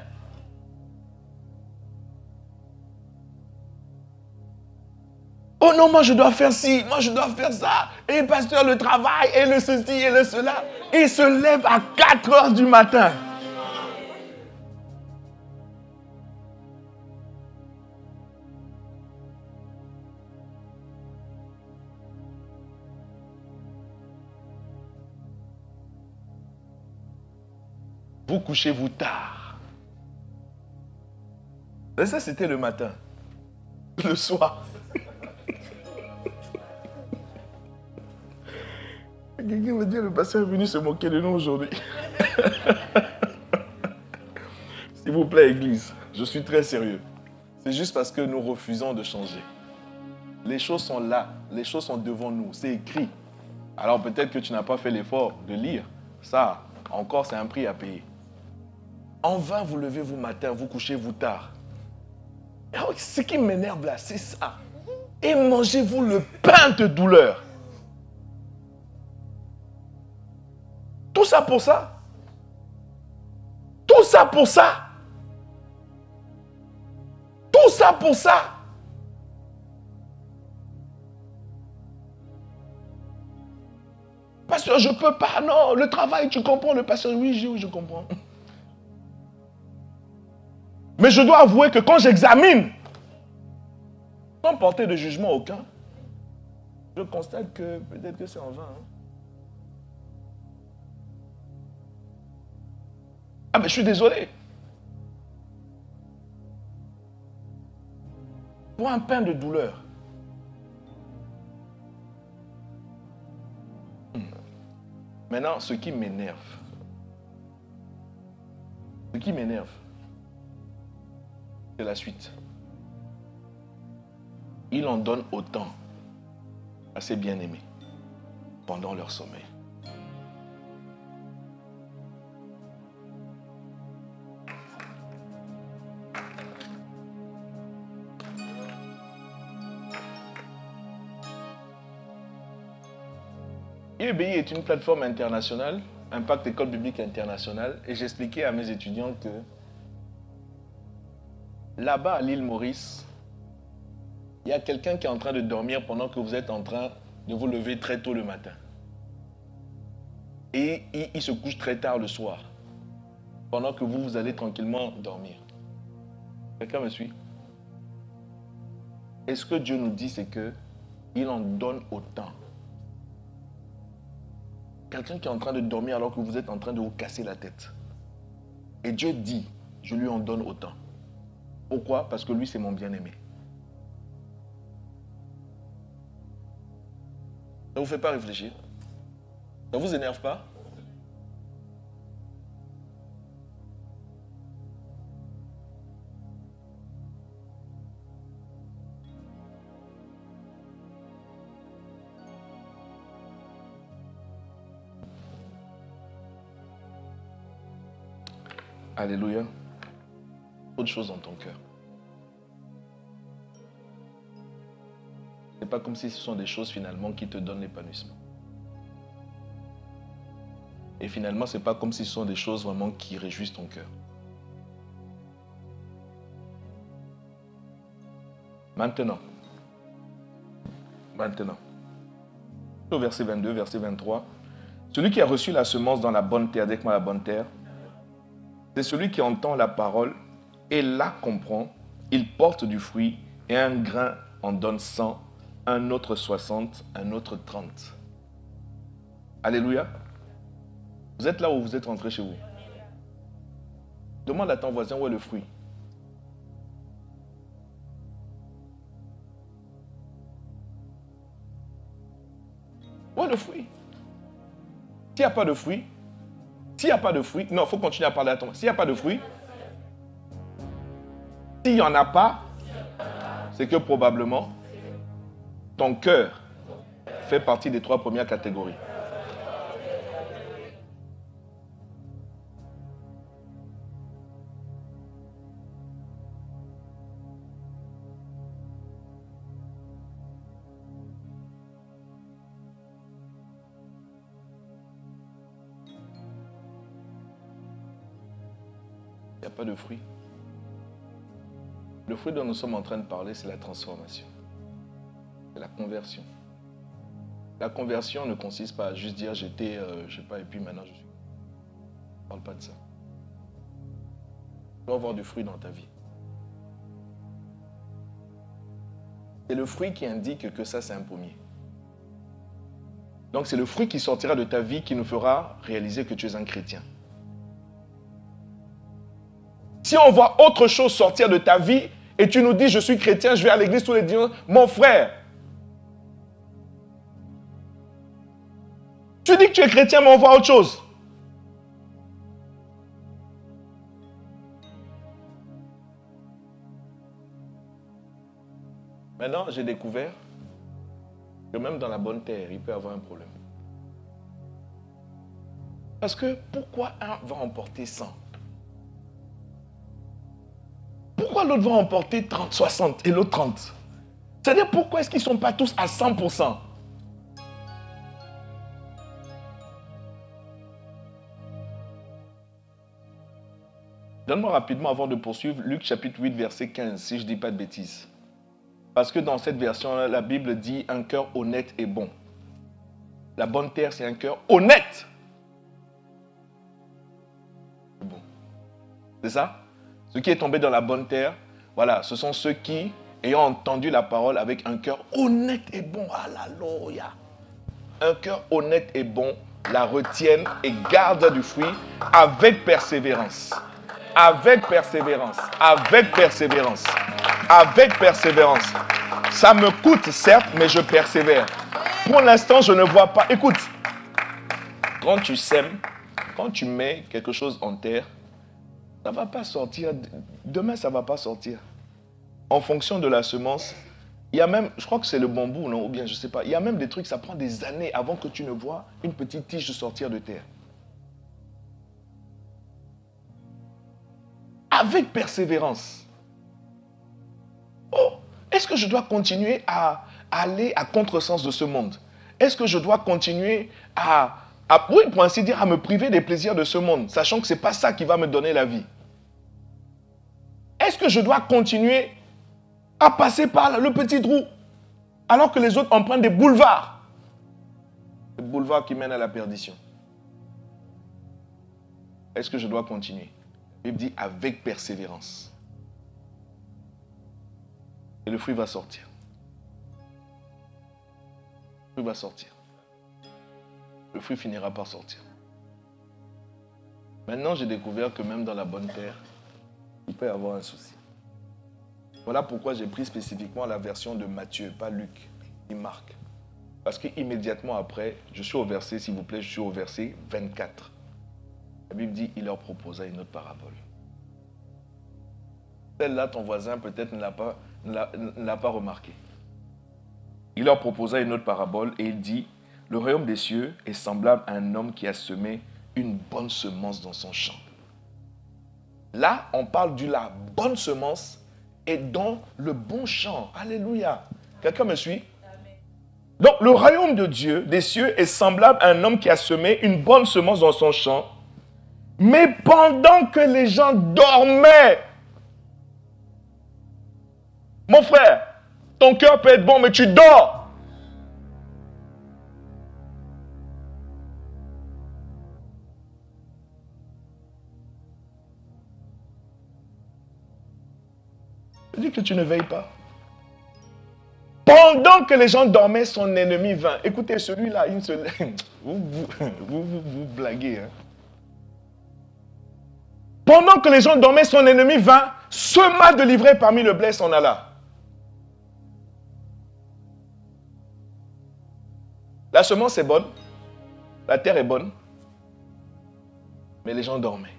Oh non, moi je dois faire ci, moi je dois faire ça. Et le pasteur, le travail, et le ceci, et le cela. Il se lève à 4 heures du matin. Vous couchez-vous tard. Et ça, c'était le matin. Le soir. Quelqu'un me dit, le pasteur est venu se moquer de nous aujourd'hui. S'il vous plaît, Église, je suis très sérieux. C'est juste parce que nous refusons de changer. Les choses sont là, les choses sont devant nous, c'est écrit. Alors peut-être que tu n'as pas fait l'effort de lire. Ça, encore, c'est un prix à payer. En vain, vous levez-vous matin, vous couchez-vous tard. Alors, ce qui m'énerve là, c'est ça. Et mangez-vous le pain de douleur. Tout ça pour ça. Tout ça pour ça. Tout ça pour ça. Pasteur, je ne peux pas. Non, le travail, tu comprends. Le pasteur, oui, je comprends. Mais je dois avouer que quand j'examine, sans porter de jugement aucun, je constate que peut-être que c'est en vain. Hein. Ah, mais je suis désolé. Pour un pain de douleur. Maintenant, ce qui m'énerve, c'est la suite. Il en donne autant à ses bien-aimés pendant leur sommeil. IEBI est une plateforme internationale, Impact École Biblique Internationale, et j'expliquais à mes étudiants que là-bas à l'île Maurice, il y a quelqu'un qui est en train de dormir pendant que vous êtes en train de vous lever très tôt le matin. Et il se couche très tard le soir, pendant que vous allez tranquillement dormir. Quelqu'un me suit? Et ce que Dieu nous dit, c'est qu'il en donne autant. Quelqu'un qui est en train de dormir alors que vous êtes en train de vous casser la tête. Et Dieu dit, je lui en donne autant. Pourquoi? Parce que lui, c'est mon bien-aimé. Ça ne vous fait pas réfléchir? Ça ne vous énerve pas? Alléluia. Autre chose dans ton cœur. Ce n'est pas comme si ce sont des choses finalement qui te donnent l'épanouissement. Et finalement, ce n'est pas comme si ce sont des choses vraiment qui réjouissent ton cœur. Maintenant. Au verset 22, verset 23. Celui qui a reçu la semence dans la bonne terre, avec moi la bonne terre, c'est celui qui entend la parole et la comprend. Il porte du fruit et un grain en donne 100, un autre 60, un autre 30. Alléluia. Vous êtes là où vous êtes rentré chez vous. Demande à ton voisin où est le fruit. Où est le fruit? S'il n'y a pas de fruit, non, il faut continuer à parler à ton. S'il n'y a pas de fruit, s'il n'y en a pas, c'est que probablement ton cœur fait partie des 3 premières catégories. Il n'y a pas de fruit. Le fruit dont nous sommes en train de parler, c'est la transformation. C'est la conversion. La conversion ne consiste pas à juste dire j'étais, je sais pas, et puis maintenant je suis. Ne parle pas de ça. Tu dois avoir du fruit dans ta vie. C'est le fruit qui indique que ça, c'est un pommier. Donc c'est le fruit qui sortira de ta vie qui nous fera réaliser que tu es un chrétien. Si on voit autre chose sortir de ta vie et tu nous dis je suis chrétien, je vais à l'église tous les dimanches, mon frère, tu dis que tu es chrétien mais on voit autre chose. Maintenant, j'ai découvert que même dans la bonne terre, il peut y avoir un problème. Parce que pourquoi un va emporter 100? Pourquoi l'autre va emporter 30, 60 et l'autre 30? C'est-à-dire pourquoi est-ce qu'ils ne sont pas tous à 100%? Donne-moi rapidement avant de poursuivre Luc chapitre 8 verset 15 si je ne dis pas de bêtises. Parce que dans cette version-là, la Bible dit un cœur honnête et bon. La bonne terre, c'est un cœur honnête. Bon. C'est ça? Ce qui est tombé dans la bonne terre, voilà, ce sont ceux qui, ayant entendu la parole avec un cœur honnête et bon, alléluia. Un cœur honnête et bon, la retiennent et gardent du fruit avec persévérance. Avec persévérance, avec persévérance, avec persévérance. Ça me coûte certes, mais je persévère. Pour l'instant, je ne vois pas. Écoute, quand tu sèmes, quand tu mets quelque chose en terre, ça ne va pas sortir. Demain, ça ne va pas sortir. En fonction de la semence, il y a même, je crois que c'est le bambou, non? Ou bien je ne sais pas. Il y a même des trucs, ça prend des années avant que tu ne vois une petite tige sortir de terre. Avec persévérance. Oh, est-ce que je dois continuer à aller à contresens de ce monde? Est-ce que je dois continuer oui, pour ainsi dire, à me priver des plaisirs de ce monde, sachant que ce n'est pas ça qui va me donner la vie? Est-ce que je dois continuer à passer par le petit trou, alors que les autres empruntent des boulevards? Des boulevards qui mènent à la perdition. Est-ce que je dois continuer? La Bible dit avec persévérance. Et le fruit va sortir. Le fruit va sortir. Le fruit finira par sortir. Maintenant, j'ai découvert que même dans la bonne terre, il peut y avoir un souci. Voilà pourquoi j'ai pris spécifiquement la version de Matthieu, pas Luc, ni Marc. Parce qu'immédiatement après, je suis au verset, s'il vous plaît, je suis au verset 24. La Bible dit, il leur proposa une autre parabole. Celle-là, ton voisin peut-être ne l'a pas remarqué. Il leur proposa une autre parabole et il dit, le royaume des cieux est semblable à un homme qui a semé une bonne semence dans son champ. Là, on parle de la bonne semence et dans le bon champ. Alléluia. Quelqu'un me suit? Donc, le royaume de Dieu, des cieux, est semblable à un homme qui a semé une bonne semence dans son champ. Mais pendant que les gens dormaient, mon frère, Ton cœur peut être bon, mais tu dors. Je dis que tu ne veilles pas. Pendant que les gens dormaient, son ennemi vint. Écoutez, celui-là, il se lève. Vous blaguez. Hein? Pendant que les gens dormaient, son ennemi vint, sema de livrer parmi le blé, s'en alla. La semence est bonne, la terre est bonne, mais les gens dormaient.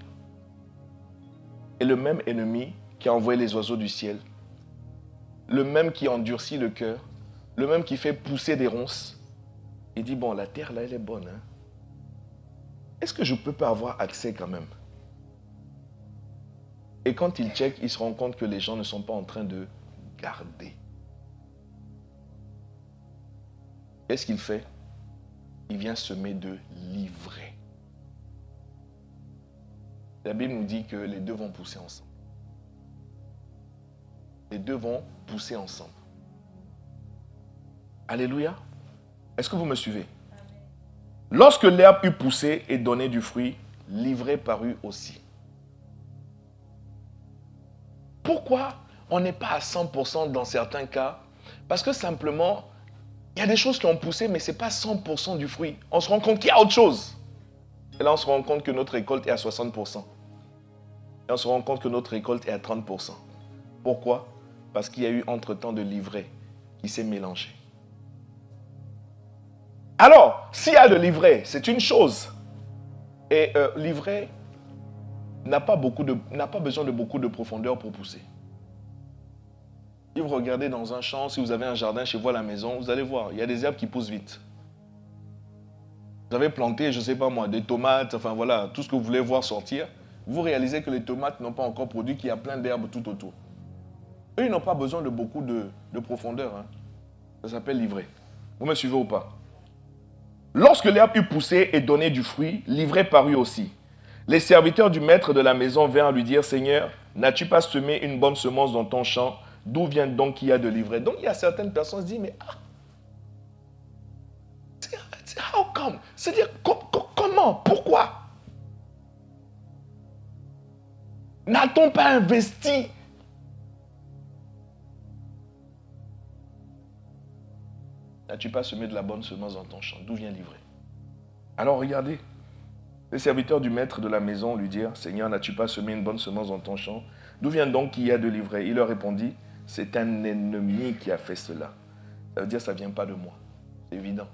Et le même ennemi qui a envoyé les oiseaux du ciel, le même qui endurcit le cœur, le même qui fait pousser des ronces, il dit, bon, la terre là, elle est bonne. Hein? Est-ce que je ne peux pas avoir accès quand même? Et quand il check, il se rend compte que les gens ne sont pas en train de garder. Qu'est-ce qu'il fait? Il vient semer de l'ivraie. La Bible nous dit que les deux vont pousser ensemble. Les deux vont pousser ensemble. Alléluia. Est-ce que vous me suivez? Lorsque l'herbe eut poussé et donné du fruit, l'ivraie parut aussi. Pourquoi on n'est pas à 100% dans certains cas? Parce que simplement, il y a des choses qui ont poussé, mais ce n'est pas 100% du fruit. On se rend compte qu'il y a autre chose. Et là, on se rend compte que notre récolte est à 60%. Et on se rend compte que notre récolte est à 30%. Pourquoi? Parce qu'il y a eu entre-temps de l'ivraie qui s'est mélangé. Alors, s'il y a de l'ivraie, c'est une chose. Et l'ivraie n'a pas besoin de beaucoup de profondeur pour pousser. Si vous regardez dans un champ, si vous avez un jardin chez vous à la maison, vous allez voir, il y a des herbes qui poussent vite. Vous avez planté, je ne sais pas moi, des tomates, enfin voilà, tout ce que vous voulez voir sortir. Vous réalisez que les tomates n'ont pas encore produit, qu'il y a plein d'herbes tout autour. Eux, ils n'ont pas besoin de beaucoup de profondeur. Hein. Ça s'appelle l'ivraie. Vous me suivez ou pas? Lorsque l'herbe eut poussé et donné du fruit, l'ivraie parut aussi. Les serviteurs du maître de la maison vinrent lui dire, Seigneur, n'as-tu pas semé une bonne semence dans ton champ? D'où vient donc qu'il y a de l'ivraie? Donc il y a certaines personnes qui se disent, mais how come? C'est-à-dire, comment? Pourquoi? N'a-t-on pas investi? N'as-tu pas semé de la bonne semence dans ton champ? D'où vient l'ivraie? Alors regardez, les serviteurs du maître de la maison lui dirent, Seigneur, n'as-tu pas semé une bonne semence dans ton champ? D'où vient donc qu'il y a de l'ivraie? Il leur répondit, c'est un ennemi qui a fait cela. Ça veut dire que ça ne vient pas de moi. C'est évident.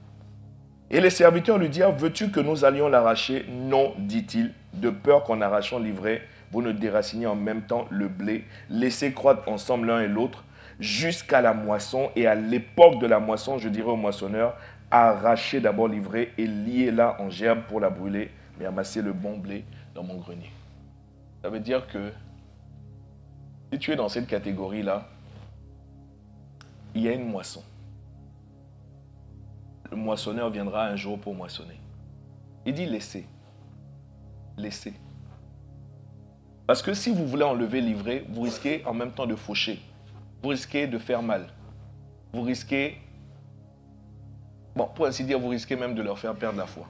Et les serviteurs lui dirent, veux-tu que nous allions l'arracher? Non, dit-il, de peur qu'en arrachant l'ivraie, vous ne déraciniez en même temps le blé. Laissez croître ensemble l'un et l'autre jusqu'à la moisson. Et à l'époque de la moisson, je dirais au moissonneur, arrachez d'abord l'ivraie et liez-la en gerbe pour la brûler, mais amassez le bon blé dans mon grenier. Ça veut dire que si tu es dans cette catégorie-là, il y a une moisson. Le moissonneur viendra un jour pour moissonner. Il dit laissez. Laissez. Parce que si vous voulez enlever l'ivraie, vous risquez en même temps de faucher. Vous risquez de faire mal. Vous risquez, bon, pour ainsi dire, vous risquez même de leur faire perdre la foi.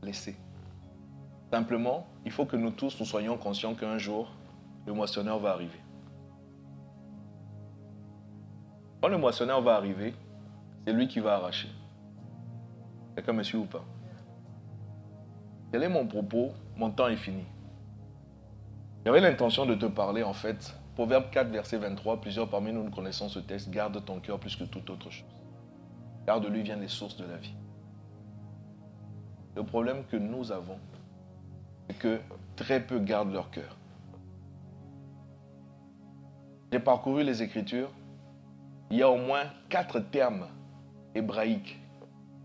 Laissez. Simplement, il faut que nous tous nous soyons conscients qu'un jour, le moissonneur va arriver. Quand le moissonneur va arriver, c'est lui qui va arracher. Quelqu'un me suit ou pas? Quel est mon propos? Mon temps est fini. J'avais l'intention de te parler en fait. Proverbe 4, verset 23, plusieurs parmi nous connaissons ce texte. Garde ton cœur plus que toute autre chose. Car de lui viennent les sources de la vie. Le problème que nous avons, c'est que très peu gardent leur cœur. J'ai parcouru les Écritures. Il y a au moins 4 termes hébraïques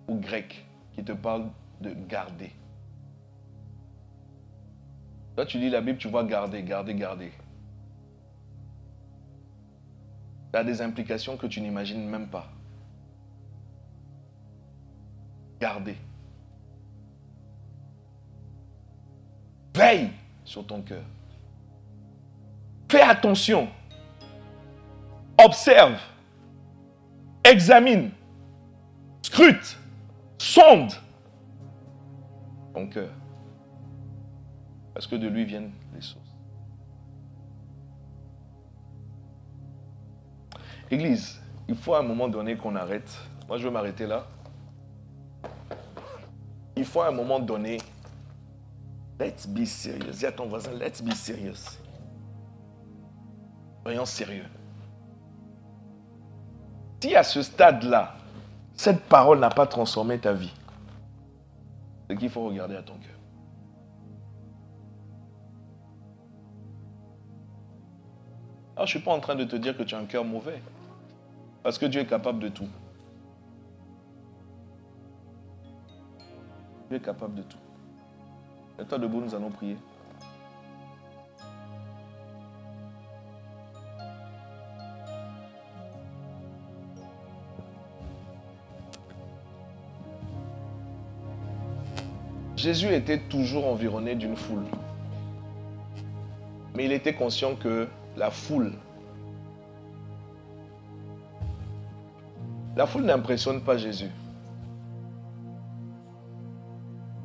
ou grecs qui te parlent de garder. Toi, tu lis la Bible, tu vois garder, garder, garder. Ça a des implications que tu n'imagines même pas. Garder. Veille sur ton cœur. Fais attention. Observe. Examine. Scrute. Sonde ton cœur. Parce que de lui viennent les sources. Église, il faut à un moment donné qu'on arrête. Moi, je veux m'arrêter là. Il faut à un moment donné, let's be serious. Dis à ton voisin, let's be serious. Soyons sérieux. Si à ce stade-là, cette parole n'a pas transformé ta vie, c'est qu'il faut regarder à ton cœur. Alors, je ne suis pas en train de te dire que tu as un cœur mauvais. Parce que Dieu est capable de tout. Dieu est capable de tout. Mets-toi debout, nous allons prier. Jésus était toujours environné d'une foule. Mais il était conscient que la foule n'impressionne pas Jésus.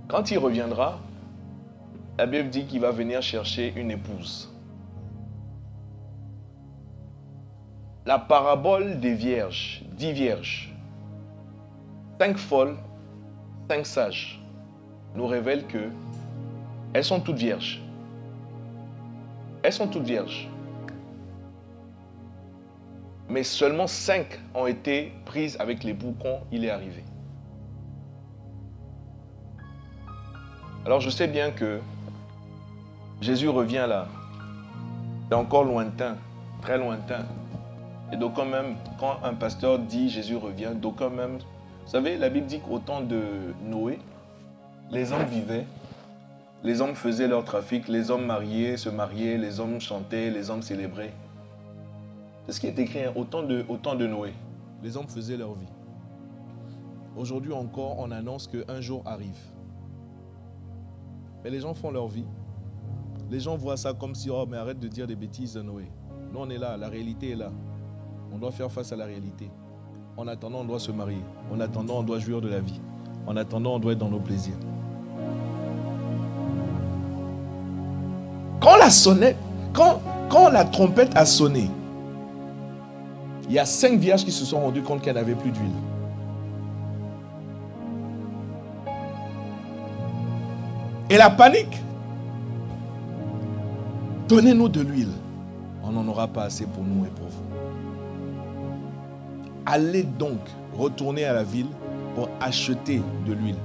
Quand il reviendra, la Bible dit qu'il va venir chercher une épouse. La parabole des vierges, 10 vierges, 5 folles, 5 sages, nous révèle que elles sont toutes vierges. Elles sont toutes vierges. Mais seulement 5 ont été prises avec l'époux quand il est arrivé. Alors je sais bien que Jésus revient là. C'est encore lointain, très lointain. Et d'aucuns même, quand un pasteur dit Jésus revient, d'aucuns même, vous savez, la Bible dit qu'au temps de Noé, les hommes vivaient, les hommes faisaient leur trafic, les hommes mariaient, se mariaient, les hommes chantaient, les hommes célébraient. C'est ce qui est écrit, hein, au temps de Noé. Les hommes faisaient leur vie. Aujourd'hui encore, on annonce qu'un jour arrive. Mais les gens font leur vie. Les gens voient ça comme si, oh, mais arrête de dire des bêtises de Noé. Nous, on est là, la réalité est là. On doit faire face à la réalité. En attendant, on doit se marier. En attendant, on doit jouir de la vie. En attendant, on doit être dans nos plaisirs. Quand la trompette a sonné, il y a 5 vierges qui se sont rendues compte qu'elles n'avaient plus d'huile. Et la panique. Donnez-nous de l'huile. On n'en aura pas assez pour nous et pour vous. Allez donc retourner à la ville pour acheter de l'huile.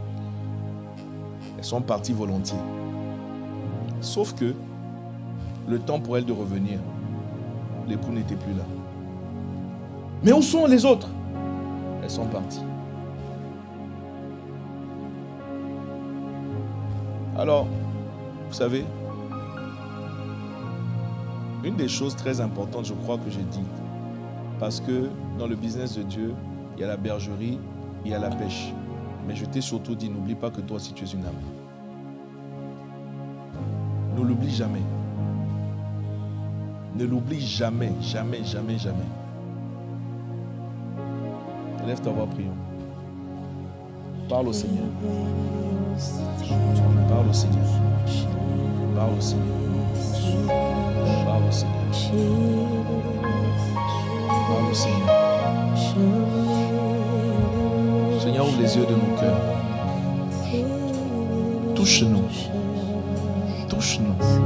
Elles sont parties volontiers. Sauf que le temps pour elles de revenir, l'époux n'était plus là. Mais où sont les autres? Elles sont parties. Alors, vous savez, une des choses très importantes, je crois que j'ai dit, parce que dans le business de Dieu, il y a la bergerie, il y a la pêche. Mais je t'ai surtout dit, n'oublie pas que toi aussi tu es une âme. Ne l'oublie jamais. Ne l'oublie jamais, jamais, jamais, jamais. Lève ta voix, prions. Parle au Seigneur. Parle au Seigneur. Parle au Seigneur. Parle au Seigneur. Parle au Seigneur. Seigneur, ouvre les yeux de nos cœurs. Touche-nous. Touche-nous.